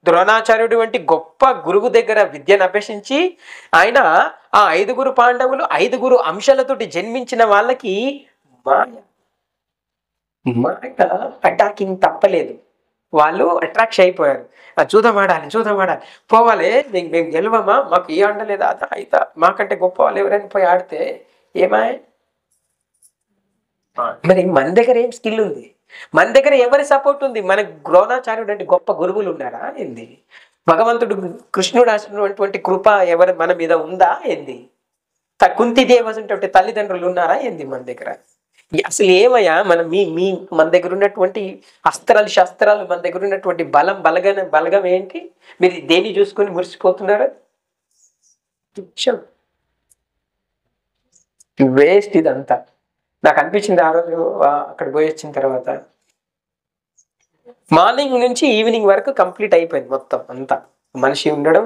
ద్రోణాచార్యుడు వంటి గొప్ప గురువు దగ్గర విద్యను అభ్యసించి ఆయన ఆ 5 పాండవులు 5 అంశాలతోటి జన్మించిన వాళ్ళకి మాయ అటాకింగ్ తప్పలేదు. వాళ్ళు అట్రాక్ట్ అయిపోయారు. చూద్దాం ఆడాలి పోవాలి, మేము గెలవమా, మాకు ఏ ఆడలేదా అయితే మాకంటే గొప్ప వాళ్ళు ఎవరైనా పోయి ఆడితే ఏమాయ. మరి మన దగ్గర ఏం స్కిల్ ఉంది, మన దగ్గర ఎవరి సపోర్ట్ ఉంది? మన ద్రోణాచార్యుడు అంటే గొప్ప గురువులు ఉన్నారా ఏంది? భగవంతుడు కృష్ణుడు ఆసినటువంటి కృప ఎవరి మన మీద ఉందా ఏంది? కుంతిదేవి తల్లిదండ్రులు ఉన్నారా ఏంది మన దగ్గర? అసలు ఏమయ్యా మన దగ్గర ఉన్నటువంటి అస్త్రాలు శస్త్రాలు, మన దగ్గర ఉన్నటువంటి బలగం ఏంటి? మీరు దేన్ని చూసుకొని మురిసిపోతున్నారు? వేస్ట్ ఇదంతా. నాకు అనిపించింది ఆ రోజు అక్కడ పోయి వచ్చిన తర్వాత, మార్నింగ్ నుంచి ఈవినింగ్ వరకు కంప్లీట్ అయిపోయింది మొత్తం అంతా. మనిషి ఉండడం,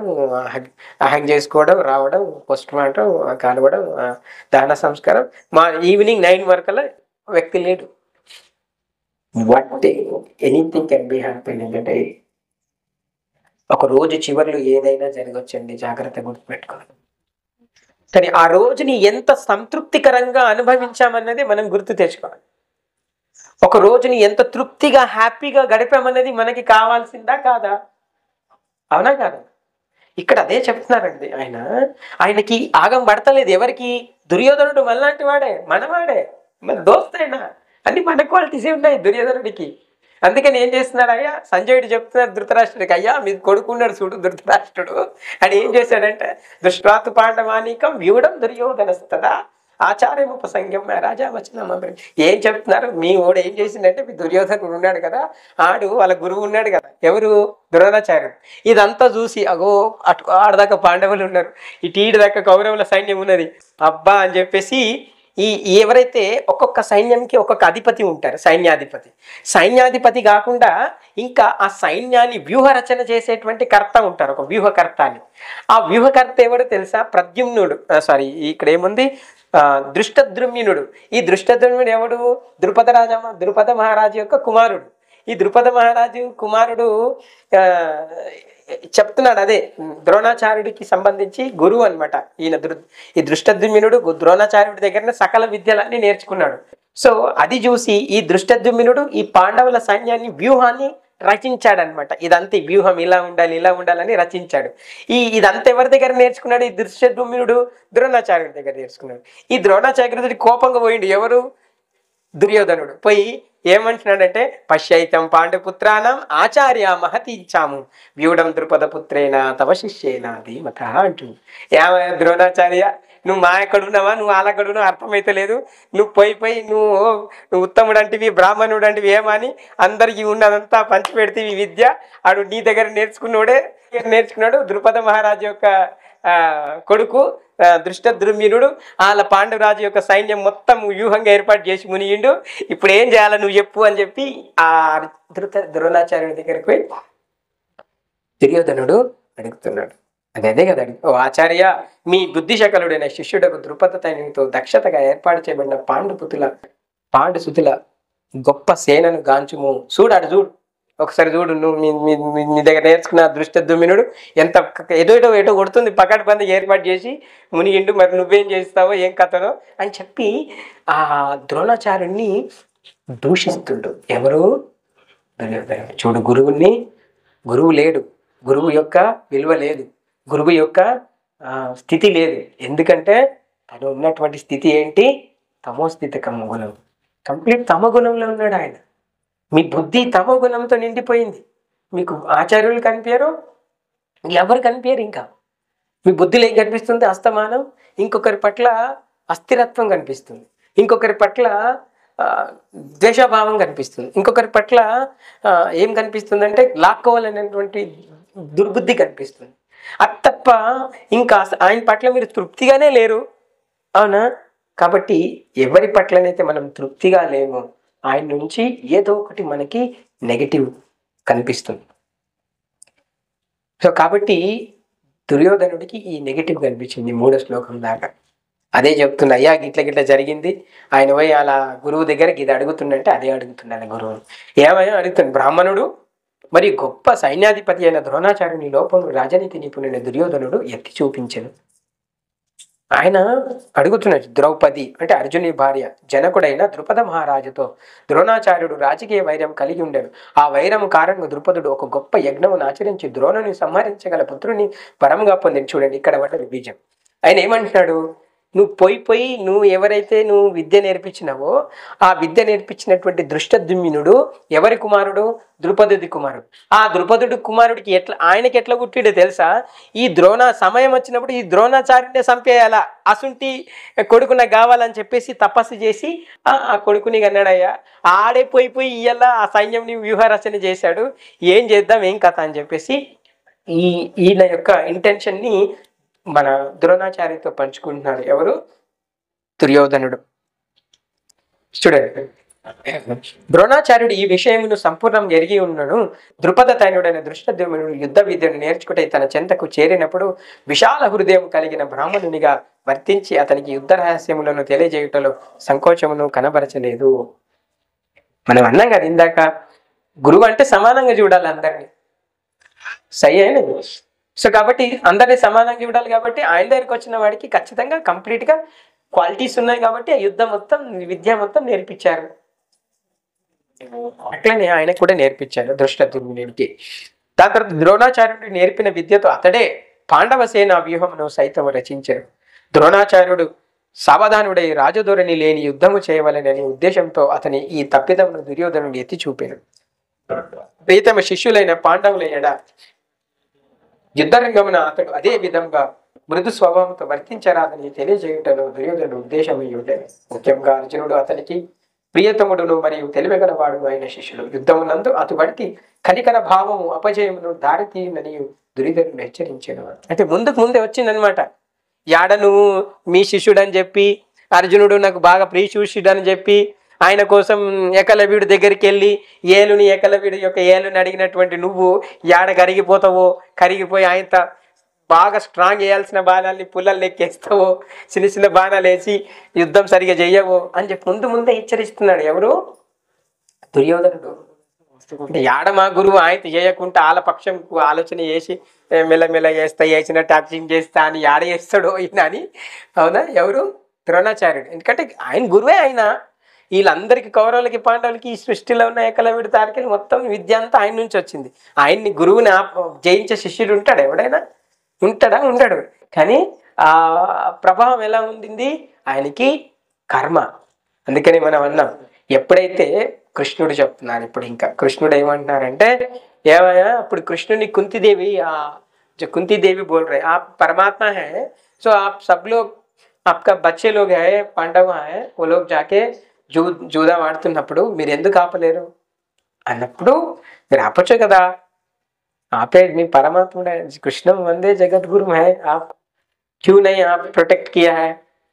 హ్యాంగ్ చేసుకోవడం, రావడం, పోస్ట్ మార్టం, కాలవడం, దహన సంస్కారం. ఈవినింగ్ 9 వరకల్లా వ్యక్తి లేడు. ఎనీథింగ్ కెన్ బి హ్యాపీన్ అంటే ఒక రోజు చివరిలో ఏదైనా జరగవచ్చండి, జాగ్రత్తగా గుర్తుపెట్టుకోవాలి. కానీ ఆ రోజుని ఎంత సంతృప్తికరంగా అనుభవించామన్నది మనం గుర్తు తెచ్చుకోవాలి. ఒక రోజుని ఎంత తృప్తిగా హ్యాపీగా గడిపామన్నది మనకి కావాల్సిందా కాదా? అవునా కాదా? ఇక్కడ అదే చెప్తున్నారండి. ఆయనకి ఆగం పడతలేదు. ఎవరికి? దుర్యోధనుడు మనలాంటి వాడే, మనవాడే, మన దోస్తైనా. అన్ని మన క్వాలిటీసే ఉన్నాయి దుర్యోధనుడికి. అందుకని ఏం చేస్తున్నాడు? అయ్యా సంజయుడు చెప్తున్నాడు ధృతరాష్ట్రుడికి, అయ్యా మీ కొడుకున్నాడు చూడు ధృతరాష్ట్రుడు అని. ఏం చేశాడంటే దృష్టాతు పాండవానికం వ్యూఢం దుర్యోధనస్తదా ఆచార్యముపసంగం రాజా వచనం. ఏం చెప్తున్నారు? మీ ఓడు ఏం చేసిందంటే, మీ దుర్యోధనుడు ఉన్నాడు కదా, ఆడు వాళ్ళ గురువు ఉన్నాడు కదా, ఎవరు? ద్రోణాచార్యుడు. ఇదంతా చూసి అగో అటు ఆడదాకా పాండవులు ఉన్నారు, ఇటు దాకా కౌరవుల సైన్యం ఉన్నది, అబ్బా అని చెప్పేసి ఎవరైతే ఒక్కొక్క సైన్యానికి ఒక్కొక్క అధిపతి ఉంటారు, సైన్యాధిపతి కాకుండా ఇంకా ఆ సైన్యాన్ని వ్యూహరచన చేసేటువంటి కర్త ఉంటారు, ఒక వ్యూహకర్త అని. ఆ వ్యూహకర్త ఎవరు తెలుసా? ప్రద్యుమ్నుడు. ఇక్కడ ఏముంది? దృష్టద్రుమ్యునుడు. ఈ దృష్టద్రుమ్యుడు ఎవడు? ద్రుపద మహారాజు యొక్క కుమారుడు. ఈ ద్రుపద మహారాజు కుమారుడు చెప్తున్నాడు, అదే ద్రోణాచార్యుడికి సంబంధించి గురువు అనమాట ఈయన. ఈ దృష్టద్యుమ్నుడు ద్రోణాచార్యుడి దగ్గర సకల విద్యలన్నీ నేర్చుకున్నాడు. సో అది చూసి ఈ దృష్టద్యుమ్నుడు ఈ పాండవుల సైన్యాన్ని వ్యూహాన్ని రచించాడనమాట. ఇదంతా వ్యూహం ఇలా ఉండాలని రచించాడు. ఇదంతా ఎవరి దగ్గర నేర్చుకున్నాడు? ఈ దృష్టద్యుమ్నుడు ద్రోణాచార్యుడి దగ్గర నేర్చుకున్నాడు. ఈ ద్రోణాచార్యుడి కోపంగా పోయిండు ఎవరు? దుర్యోధనుడు. పోయి ఏమంటున్నాడంటే, పశ్యైతం పాండుపుత్రానం ఆచార్య మహతి ఇచ్చాము వ్యూఢం ద్రుపద పుత్రేణ తవ శిష్యేన ధీమత అంటుంది. ఏమయ్యా ద్రోణాచార్య, నువ్వు మా ఎక్కడున్నావా, నువ్వు వాళ్ళక్కడున్నావు అర్థమైతే లేదు. నువ్వు పోయి నువ్వు ఉత్తముడు అంటివి, బ్రాహ్మణుడు అంటివి ఏమని అందరికి ఉన్నదంతా పంచి పెడితే విద్య ఆడు నీ దగ్గర నేర్చుకున్నాడు. ద్రుపద మహారాజు యొక్క కొడుకు దృష్టద్రుమ్యునుడు వాళ్ళ పాండవరాజు యొక్క సైన్యం మొత్తం వ్యూహంగా ఏర్పాటు చేసి మునిగిండు. ఇప్పుడు ఏం చేయాలో నువ్వు చెప్పు అని చెప్పి ఆ ద్రోణాచార్యుడి దగ్గరికి పోయి దుర్యోధనుడు అడుగుతున్నాడు. అదే కదా ఓ ఆచార్య, మీ బుద్ధిశకలుడైన శిష్యుడకు ద్రుపద తైనితో దక్షతగా ఏర్పాటు చేయబడిన పాండుసుతుల గొప్ప సేనను గాంచుము. చూడు ఒకసారి చూడు, నువ్వు మీ దగ్గర నేర్చుకున్న దృష్టద్యుమ్నుడు ఎంత ఎటో కొడుతుంది, పకడ్ బంది ఏర్పాటు చేసి మునిగిండు, మరి నువ్వేం చేస్తావో ఏం కథనో అని చెప్పి ఆ ద్రోణాచార్యుడిని దూషిస్తుండు. ఎవరు? చూడు, గురువు లేడు, గురువు యొక్క విలువ లేదు, గురువు యొక్క స్థితి లేదు. ఎందుకంటే తను ఉన్నటువంటి స్థితి ఏంటి? తమోస్థితి గుణం, కంప్లీట్ తమగుణంలో ఉన్నాడు ఆయన. మీ బుద్ధి తమో గుణంతో నిండిపోయింది. మీకు ఆచార్యులు కనిపించరు, ఎవరు కనిపించరు. ఇంకా మీ బుద్ధిలో ఏం కనిపిస్తుంది? అస్తమానం ఇంకొకరి పట్ల అస్థిరత్వం కనిపిస్తుంది, ఇంకొకరి పట్ల ద్వేషభావం కనిపిస్తుంది, ఇంకొకరి పట్ల ఏం కనిపిస్తుంది అంటే లాక్కోవాలనేటువంటి దుర్బుద్ధి కనిపిస్తుంది. అది తప్ప ఇంకా ఆయన పట్ల మీరు తృప్తిగానే లేరు. అవునా? కాబట్టి ఎవరి పట్లనైతే మనం తృప్తిగా లేమో ఆయన నుంచి ఏదో ఒకటి మనకి నెగటివ్ కనిపిస్తుంది. సో కాబట్టి దుర్యోధనుడికి ఈ నెగిటివ్ కనిపించింది 3వ శ్లోకం దాకా. అదే చెప్తున్నా, అయ్యా గిట్ల గిట్ల జరిగింది, ఆయన పోయి అలా గురువు దగ్గరికి ఇది అడుగుతుండంటే అదే అడుగుతున్నాను గురువు. ఏమయ్యా అడుగుతుంది, బ్రాహ్మణుడు మరి గొప్ప సైన్యాధిపతి అయిన ద్రోణాచార్యుని లోపం రాజనీతి నిపుణుడైన దుర్యోధనుడు ఎత్తి చూపించను. ఆయన అడుగుతున్నాడు, ద్రౌపది అంటే అర్జుని భార్య జనకుడైన ద్రుపద మహారాజుతో ద్రోణాచార్యుడు రాజకీయ వైరం కలిగి ఉండెను. ఆ వైరము కారణంగా ద్రుపదుడు ఒక గొప్ప యజ్ఞమును ఆచరించి ద్రోణుని సంహరించగల పుత్రుని వరముగా పొందింది. చూడండి ఇక్కడ పడ్డ బీజం. ఆయన ఏమంటున్నాడు, నువ్వు ఎవరైతే విద్య నేర్పించినావో ఆ విద్య నేర్పించినటువంటి దృష్టద్యుమ్నుడు ఎవరి కుమారుడు, ద్రుపదుడి కుమారుడు. ఆ ద్రుపదుడి కుమారుడికి ఆయనకి ఎట్లా పుట్టిడో తెలుసా, ఈ సమయం వచ్చినప్పుడు ఈ ద్రోణాచార్యుడిని చంపేయాలా, అసుంటి కొడుకు నాకు కావాలని చెప్పేసి తపస్సు చేసి ఆ కొడుకుని కన్నాడయ్యా. ఆడే పోయి ఇయ్యాల ఆ సైన్యంని వ్యూహరచన చేశాడు, ఏం చేద్దాం ఏం కథ అని చెప్పేసి ఈయన యొక్క ఇంటెన్షన్ని మన ద్రోణాచార్యతో పంచుకుంటున్నాడు. ఎవరు, దుర్యోధనుడు. చూడండి, ద్రోణాచార్యుడు ఈ విషయమును సంపూర్ణంగా ఎరిగి ఉన్నాడు. ద్రుపద తైనుడైన దృష్టద్యుమ్నుడు యుద్ధ విద్యను నేర్చుకుంటే తన చెంతకు చేరినప్పుడు విశాల హృదయం కలిగిన బ్రాహ్మణునిగా వర్తించి అతనికి యుద్ధ రహస్యములను తెలియజేయటంలో సంకోచమును కనబరచలేదు. మనం అన్నాం కదా ఇందాక, గురువు అంటే సమానంగా చూడాలి అందరినీ, సై అయినది. సో కాబట్టి అందరినీ సమానంగా చూడాలి. కాబట్టి ఆయన దగ్గరికి వచ్చిన వాడికి ఖచ్చితంగా కంప్లీట్గా క్వాలిటీస్ ఉన్నాయి. కాబట్టి ఆ యుద్ధం మొత్తం విద్య మొత్తం నేర్పించారు. అట్లనే ఆయనకు కూడా నేర్పించారు దృష్టద్యుమ్నుడికి. దాని తర్వాత ద్రోణాచార్యుడు నేర్పిన విద్యతో అతడే పాండవ సేన వ్యూహమును సైతం రచించారు. ద్రోణాచార్యుడు సావధానుడై రాజధోరణి లేని యుద్ధము చేయవలనని ఉద్దేశంతో అతని ఈ తప్పిదమును దుర్యోధనుడు ఎత్తి చూపాడు. ప్రియతమ శిష్యులైన పాండవులయ్యడ యుద్ధరంగమున అతడు అదే విధంగా మృదు స్వభావంతో వర్తించరాదని తెలియజేయుటను దుర్యోధనుడు ఉద్దేశమై ఉండేది. ముఖ్యంగా అర్జునుడు అతనికి ప్రియతముడును మరియు తెలివిగలవాడు అయిన శిష్యుడు. యుద్ధమునందు అటువంటి కనికర భావము అపజయమును దారితీయనని దుర్యోధనుడు హెచ్చరించాడు. అంటే ముందే వచ్చిందనమాట. యాడ నువ్వు మీ శిష్యుడు అని చెప్పి, అర్జునుడు నాకు బాగా ప్రియశిష్యుడు అని చెప్పి ఆయన కోసం ఏకలవ్యుడి దగ్గరికి వెళ్ళి ఏకలవ్యుడి యొక్క ఏలుని అడిగినటువంటి నువ్వు యాడ కరిగిపోయి ఆయనతో బాగా స్ట్రాంగ్ వేయాల్సిన బాణాలని పుల్లలు ఎక్కేస్తావో, చిన్న బాణాలు వేసి యుద్ధం సరిగా చెయ్యవో అని చెప్పి ముందే హెచ్చరిస్తున్నాడు. ఎవరు, దుర్యోధనుడు. యాడ మా గురువు ఆయన చేయకుండా వాళ్ళ పక్షం ఆలోచన చేసి మెల్లమెల్ల వేసినట్టు యాక్టింగ్ చేస్తా అని యాడ చేస్తాడో ఈయన అని. అవునా, ఎవరు, ద్రోణాచార్యుడు. ఎందుకంటే ఆయన గురువే. ఆయన వీళ్ళందరికీ కౌరవులకి పాండవులకి ఈ సృష్టిలో ఉన్న ఏకలవ్యుడి తారీఖులు మొత్తం విద్య అంతా ఆయన నుంచి వచ్చింది. ఆయన్ని గురువుని జయించే శిష్యుడు ఉంటాడు ఎవడైనా? ఉండడు. కానీ ఆ ప్రభావం ఎలా ఉండింది ఆయనకి? కర్మ. అందుకని మనం అన్నాం, ఎప్పుడైతే కృష్ణుడు చెప్తున్నారు, ఇప్పుడు ఇంకా కృష్ణుడు ఏమంటున్నారంటే, ఏమయ్యా అప్పుడు कृष्ण कुंती देवी बोल रहे आप परमात्मा है, सो आप सब लोग आपका बच्चे लोग है पांडव है, वो लोग जाके జూదా ఆడుతున్నప్పుడు మీరు ఎందుకు ఆపలేరు అన్నప్పుడు, మీరు ఆపచ్చు కదా, ఆపే మీ పరమాత్ముడే, कृष्ण वंदे जगत गुरु है, आप क्यों नहीं आप प्रोटेक्ट किया है,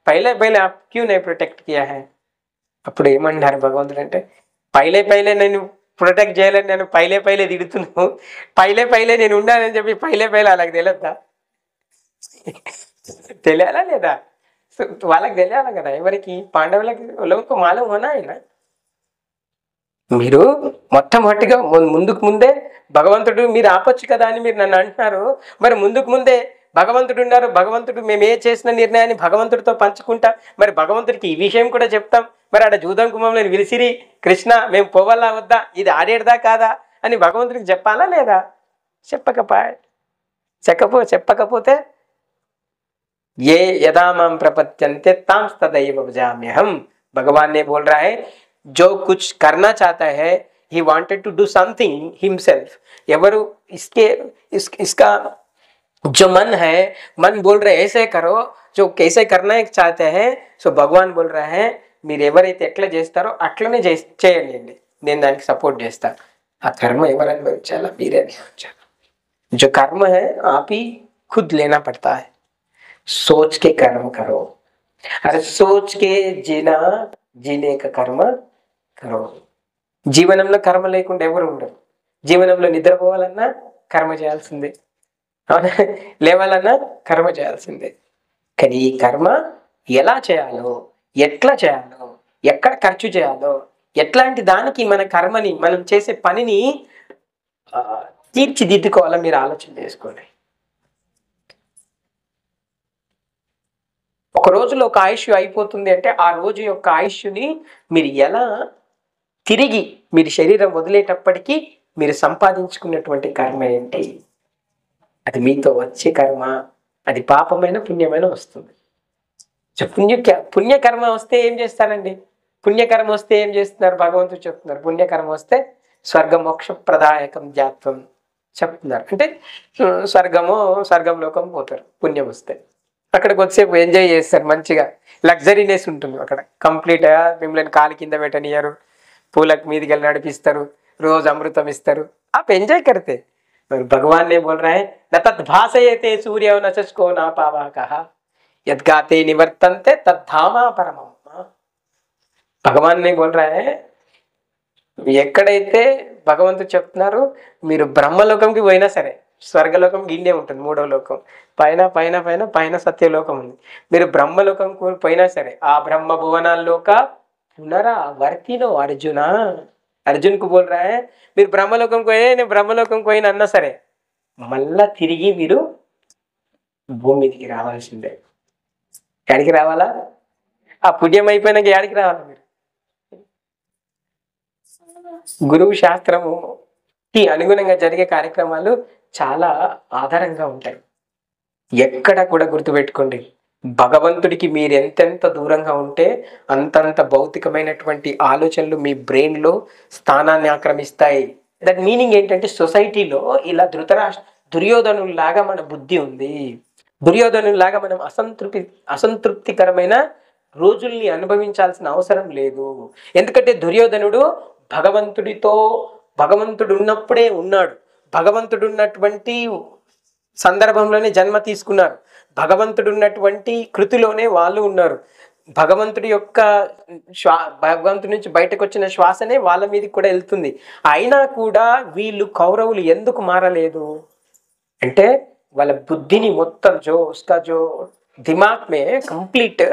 पहले आप क्यों नहीं प्रोटेक्ट किया है. అప్పుడు ఏమంటారు భగవంతుడు అంటే, పైలే నేను ప్రొటెక్ట్ చేయలేను, నేను పైలే తిడుతున్నాను, పైలే నేను ఉన్నానని చెప్పి పైలే అలాగ తెలియద్దా? తెలియాలా లేదా? వాళ్ళకి తెలియాలి కదా. ఎవరికి? పాండవులకి. లోక మాలం హోనా అయినా. మీరు మొట్టమొదటిగా ముందే భగవంతుడు మీరు ఆపొచ్చు కదా అని మీరు నన్ను అంటున్నారు. మరి ముందే భగవంతుడు ఉన్నారు, భగవంతుడు మేము ఏ చేసిన నిర్ణయాన్ని భగవంతుడితో పంచుకుంటాం. మరి భగవంతుడికి ఈ విషయం కూడా చెప్తాం. మరి ఆడ జూదం కుమంలో విలిసిరి కృష్ణ మేము పోవాలా వద్దా, ఇది ఆడేడదా కాదా అని భగవంతుడికి చెప్పాలా లేదా? చెప్పకపోతే ये यदा माम प्रपद्यन्ते तां तदैव भजाम्यहम. भगवान ने बोल रहा है, जो कुछ करना चाहता है, he wanted to do something himself. एवरू इसका जो मन है, मन बोल रहे ऐसे करो, जो कैसे करना चाहते हैं, सो भगवान बोल रहा है మీరు ఎవరైతే ఎట్లా చేస్తారో అట్లనే చేయండి, నేను దానికి సపోర్ట్ చేస్తా. ఆ కర్మ ఎవరు అనుభవించాలా? మీరే అనుభవించాలి. जो कर्म है आप ही खुद लेना पड़ता है. सोच के कर्म करो, अरे सोच के जीने का कर्म करो. జీవనంలో కర్మ లేకుండా ఎవరు ఉండరు. జీవనంలో నిద్రపోవాలన్నా కర్మ చేయాల్సిందే, అవునా? లేవాలన్నా కర్మ చేయాల్సిందే. కానీ ఈ కర్మ ఎలా చేయాలో, ఎట్లా చేయాలో, ఎక్కడ ఖర్చు చేయాలో, ఎట్లాంటి దానికి మన కర్మని, మనం చేసే పనిని ఆ, తీర్చిదిద్దుకోవాలో మీరు ఆలోచన చేసుకోండి. ఒక రోజులో ఒక ఆయుష్ అయిపోతుంది అంటే ఆ రోజు యొక్క ఆయుష్ని మీరు ఎలా తిరిగి మీరు శరీరం వదిలేటప్పటికీ మీరు సంపాదించుకున్నటువంటి కర్మ ఏంటి, అది మీతో వచ్చే కర్మ, అది పాపమైన పుణ్యమైన వస్తుంది. సో పుణ్యకర్మ వస్తే ఏం చేస్తారండి? పుణ్యకర్మ వస్తే ఏం చేస్తున్నారు? భగవంతుడు చెప్తున్నారు, పుణ్యకర్మ వస్తే స్వర్గ మోక్ష ప్రదాయకం జాత్వం చెప్తున్నారు. అంటే స్వర్గంలోకం పోతారు పుణ్యం వస్తే. అక్కడికి వచ్చేపు ఎంజాయ్ చేస్తారు, మంచిగా లగ్జరీనెస్ ఉంటుంది అక్కడ. కంప్లీట్గా మిమ్మల్ని కాలు కింద పెట్టనియరు, పూలకు మీదికి వెళ్ళి నడిపిస్తారు, రోజు అమృతం ఇస్తారు. आप एंजॉय करते। पर भगवान ने बोल रहा है न तत् भासयते सूर्य न चस्को न पावा कहा यद्गाते निवर्तन्ते तद्धामा परमम। భగవాన్ నే బోల్ రా ఎక్కడైతే భగవంతుడు చెప్తున్నారు మీరు బ్రహ్మలోకంకి పోయినా సరే స్వర్గలోకం గిన్నే ఉంటుంది, మూడో లోకం పైన పైన పైన పైన సత్యలోకం ఉంది. మీరు బ్రహ్మలోకం పోయినా సరే ఆ బ్రహ్మ భువనాల్లోక పునరావర్తిలో అర్జున, అర్జున్కు బోల్ రా మీరు బ్రహ్మలోకం పోయే నేను బ్రహ్మలోకం పోయిన అన్నా సరే మళ్ళా తిరిగి మీరు భూమి మీదకి రావాల్సిందే. ఎక్కడికి రావాలా? ఆ పుణ్యం అయిపోయినాక ఎక్కడికి రావాలా? మీరు గురువు శాస్త్రముకి అనుగుణంగా జరిగే కార్యక్రమాలు చాలా ఆధారంగా ఉంటాయి. ఎక్కడ కూడా గుర్తుపెట్టుకోండి, భగవంతుడికి మీరు ఎంతెంత దూరంగా ఉంటే అంతంత భౌతికమైనటువంటి ఆలోచనలు మీ బ్రెయిన్లో స్థానాన్ని ఆక్రమిస్తాయి. దట్ మీనింగ్ ఏంటంటే సొసైటీలో ఇలా దుర్యోధనులాగా మన బుద్ధి ఉంది, దుర్యోధనులాగా మనం అసంతృప్తికరమైన రోజుల్ని అనుభవించాల్సిన అవసరం లేదు. ఎందుకంటే దుర్యోధనుడు భగవంతుడు ఉన్నప్పుడే ఉన్నాడు, భగవంతుడు ఉన్నటువంటి సందర్భంలోనే జన్మ తీసుకున్నారు, భగవంతుడు ఉన్నటువంటి కృతిలోనే వాళ్ళు ఉన్నారు, భగవంతుడి యొక్క భగవంతుడి నుంచి బయటకు వచ్చిన శ్వాసనే వాళ్ళ మీదకి కూడా వెళ్తుంది. అయినా కూడా వీళ్ళు కౌరవులు ఎందుకు మారలేదు అంటే వాళ్ళ బుద్ధిని మొత్తం జో దిమాగ్ మే కంప్లీట్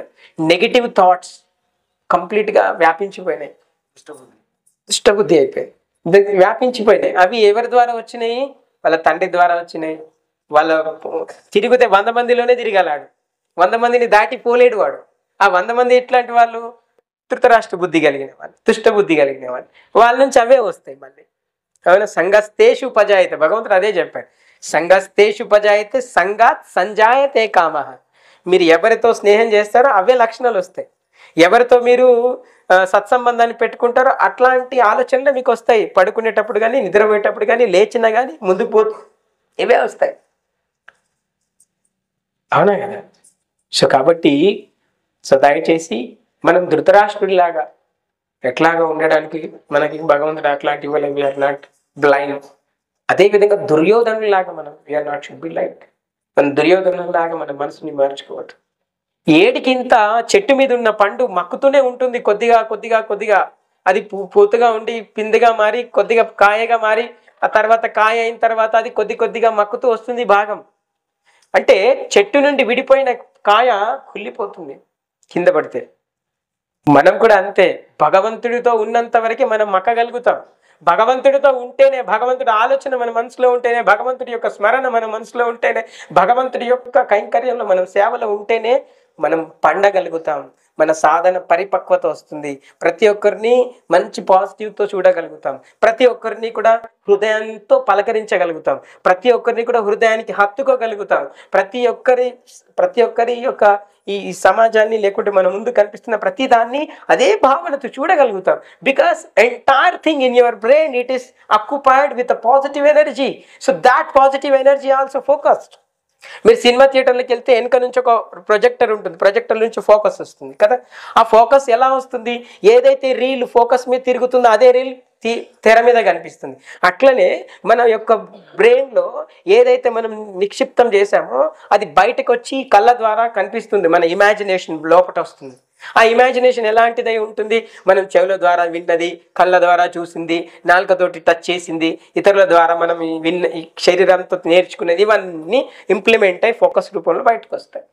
నెగిటివ్ థాట్స్ కంప్లీట్గా వ్యాపించిపోయినాయి, దుష్టబుద్ధి అయిపోయింది, వ్యాపించిపోయినాయి. అవి ఎవరి ద్వారా వచ్చినాయి? వాళ్ళ తండ్రి ద్వారా వచ్చినాయి. వాళ్ళ తిరిగితే 100 మందిలోనే తిరగలాడు, 100 మందిని దాటి పోలేడు వాడు. ఆ 100 మంది ఎట్లాంటి వాళ్ళు? ధృతరాష్ట్ర బుద్ధి కలిగిన వాళ్ళు, దుష్ట బుద్ధి కలిగిన వాళ్ళు. వాళ్ళ నుంచి అవే వస్తాయి మళ్ళీ. అవునా? సంగస్తేషు ఉపజాయతే, భగవంతుడు అదే చెప్పాడు, సంగస్తేషు ఉపజాయతే సంగాత్ సంజాయతే కామః. మీరు ఎవరితో స్నేహం చేస్తారో అవే లక్షణాలు వస్తాయి, ఎవరితో మీరు సత్సంబంధాన్ని పెట్టుకుంటారో అట్లాంటి ఆలోచనలు మీకు వస్తాయి. పడుకునేటప్పుడు కానీ నిద్రపోయేటప్పుడు కానీ లేచినా కానీ ముందుకు పోతూ ఇవే వస్తాయి. అవునా కదా? సో కాబట్టి దయచేసి మనం ధృతరాష్ట్రుడిలాగా ఎట్లాగా ఉండడానికి మనకి భగవంతుడు అట్లాంటి ఇవ్వలేం. We are not blind. అదేవిధంగా దుర్యోధనులాగా మనం we are not should be like, మన దుర్యోధనులాగా మన మనసుని మార్చుకోవద్దు. ఏడికింత చెట్టు మీద ఉన్న పండు మక్కుతూనే ఉంటుంది, కొద్దిగా కొద్దిగా కొద్దిగా అది పూతగా ఉండి పిందిగా మారి కొద్దిగా కాయగా మారి ఆ తర్వాత కాయ అయిన తర్వాత అది కొద్ది కొద్దిగా మక్కుతూ వస్తుంది భాగం. అంటే చెట్టు నుండి విడిపోయిన కాయ కుళ్ళిపోతుంది కింద పడితే. మనం కూడా అంతే, భగవంతుడితో ఉన్నంత వరకే మనం మక్కగలుగుతాం. భగవంతుడితో ఉంటేనే, భగవంతుడి ఆలోచన మన మనసులో ఉంటేనే, భగవంతుడి యొక్క స్మరణ మన మనసులో ఉంటేనే, భగవంతుడి యొక్క కైంకర్యంలో మనం సేవలో ఉంటేనే మనం పండగలుగుతాం. మన సాధన పరిపక్వత వస్తుంది. ప్రతి ఒక్కరిని మంచి పాజిటివ్తో చూడగలుగుతాం, ప్రతి ఒక్కరిని కూడా హృదయంతో పలకరించగలుగుతాం, ప్రతి ఒక్కరిని కూడా హృదయానికి హత్తుకోగలుగుతాం, ప్రతి ఒక్కరి యొక్క ఈ సమాజాన్ని లేకుంటే మన ముందు కనిపిస్తున్న ప్రతి దాన్ని అదే భావనతో చూడగలుగుతాం. Because entire thing in your brain it is occupied with positive energy. So that positive energy also focused. మీరు సినిమా థియేటర్లోకి వెళ్తే వెనక నుంచి ఒక ప్రొజెక్టర్ ఉంటుంది, ప్రొజెక్టర్ నుంచి ఫోకస్ వస్తుంది కదా. ఆ ఫోకస్ ఎలా వస్తుంది? ఏదైతే రీల్ ఫోకస్ మీద తిరుగుతుందో అదే రీల్ తెర మీద కనిపిస్తుంది. అట్లనే మన యొక్క బ్రెయిన్లో ఏదైతే మనం నిక్షిప్తం చేశామో అది బయటకు వచ్చి కళ్ళ ద్వారా కనిపిస్తుంది, మన ఇమాజినేషన్ లోపట వస్తుంది. ఆ ఇమాజినేషన్ ఎలాంటిదై ఉంటుంది? మనం చెవుల ద్వారా విన్నది, కళ్ళ ద్వారా చూసింది, నాలుకతోటి టచ్ చేసింది, ఇతరుల ద్వారా మనం ఈ శరీరంతో నేర్చుకునేది, ఇవన్నీ ఇంప్లిమెంట్ అయి ఫోకస్ రూపంలో బయటకు వస్తాయి.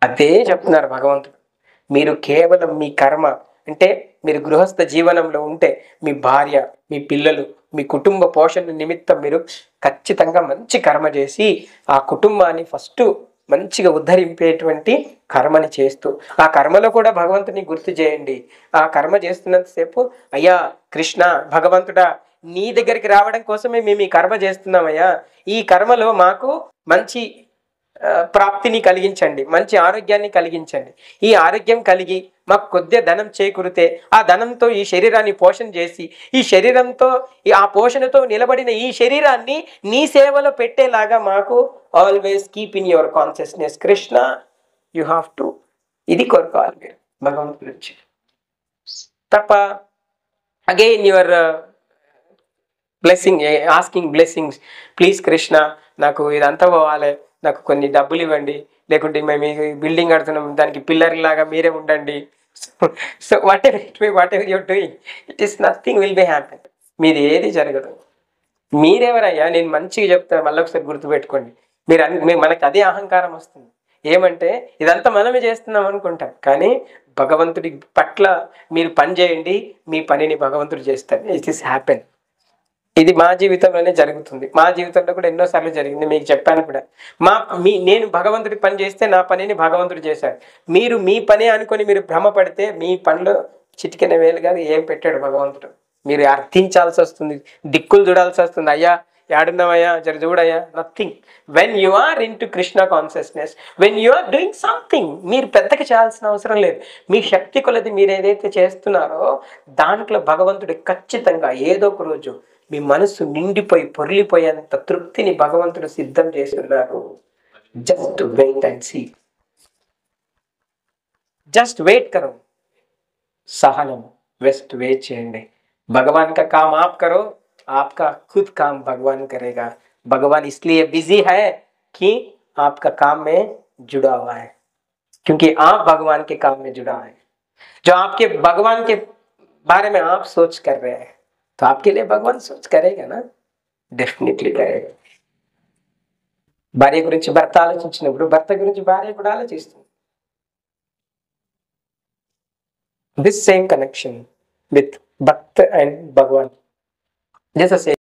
అదే చెప్తున్నారు భగవంతుడు. మీరు కేవలం మీ కర్మ అంటే మీరు గృహస్థ జీవనంలో ఉంటే మీ భార్య, మీ పిల్లలు, మీ కుటుంబ పోషణ నిమిత్తం మీరు ఖచ్చితంగా మంచి కర్మ చేసి ఆ కుటుంబాన్ని ఫస్ట్ మంచిగా ఉద్ధరింపేటువంటి కర్మని చేస్తూ, ఆ కర్మలో కూడా భగవంతుని గుర్తు చేయండి. ఆ కర్మ చేస్తున్నంతసేపు అయ్యా కృష్ణ, భగవంతుడా, నీ దగ్గరికి రావడం కోసమే మేము ఈ కర్మ చేస్తున్నామయ్యా. ఈ కర్మలో మాకు మంచి ప్రాప్తిని కలిగించండి, మంచి ఆరోగ్యాన్ని కలిగించండి. ఈ ఆరోగ్యం కలిగి మాకు కొద్దిగా ధనం చేకూరితే ఆ ధనంతో ఈ శరీరాన్ని పోషణ చేసి, ఈ శరీరంతో ఆ పోషణతో నిలబడిన ఈ శరీరాన్ని నీ సేవలో పెట్టేలాగా మాకు always keep in your consciousness Krishna, you have to. ఇది కోరుకోవాలి మీరు భగవంతుడి నుంచి. తప్ప again your blessing, asking blessings, please Krishna నాకు ఇదంతా పోవాలి, నాకు కొన్ని డబ్బులు ఇవ్వండి, లేకుంటే మేము ఈ బిల్డింగ్ కడుతున్నాం దానికి పిల్లర్ లాగా మీరే ఉండండి. So what ever you're doing, it is nothing will be happen. మీది ఏది జరగదు. మీరెవరయ్యా? నేను మంచిగా చెప్తాను, మళ్ళీ ఒకసారి గుర్తుపెట్టుకోండి. మనకి అదే అహంకారం వస్తుంది. ఏమంటే ఇదంతా మనమే చేస్తున్నాం అనుకుంటాం, కానీ భగవంతుడి పట్ల మీరు పని చేయండి, మీ పనిని భగవంతుడు చేస్తాడు. It is happen. ఇది మా జీవితంలోనే జరుగుతుంది. మా జీవితంలో కూడా ఎన్నోసార్లు జరిగింది, మీకు చెప్పాను కూడా. నేను భగవంతుడి పని చేస్తే నా పనిని భగవంతుడు చేశాడు. మీరు మీ పని అనుకొని మీరు భ్రమపడితే మీ పనిలో చిటికెన వేలుగా ఏం పెట్టాడు భగవంతుడు. మీరు అర్థించాల్సి వస్తుంది, దిక్కులు చూడాల్సి వస్తుంది. అయ్యా యాడున్నావయ్యా, జర చూడయ్యా. Nothing. When you are into Krishna consciousness, when you are doing something, మీరు పెద్దగా చేయాల్సిన అవసరం లేదు. మీ శక్తి కొలది మీరు ఏదైతే చేస్తున్నారో దాంట్లో భగవంతుడు ఖచ్చితంగా ఏదో ఒక రోజు మీ మనసు నిండిపోయి పొర్లిపోయేంత తృప్తిని భగవంతుడు సిద్ధం చేసి ఉన్నారు. Just wait and see. Just wait करो, सहनम, वेस्ट वेट చేయండి. भगवान का काम आप करो, आपका खुद काम भगवान करेगा. भगवान इसलिए बिजी है कि आपका काम में जुड़ा हुआ है, क्योंकि आप भगवान के काम में जुड़ा है. जो आपके भगवान के बारे में आप सोच कर रहे हैं, तो आपके लिए भगवान सोच करेगा ना, डेफिनेटली करेगा. భార్య గురించి భర్త ఆలోచించినప్పుడు భర్త గురించి భార్య కూడా ఆలోచిస్తుంది. This same connection with Bhakt and Bhagwan, just the same.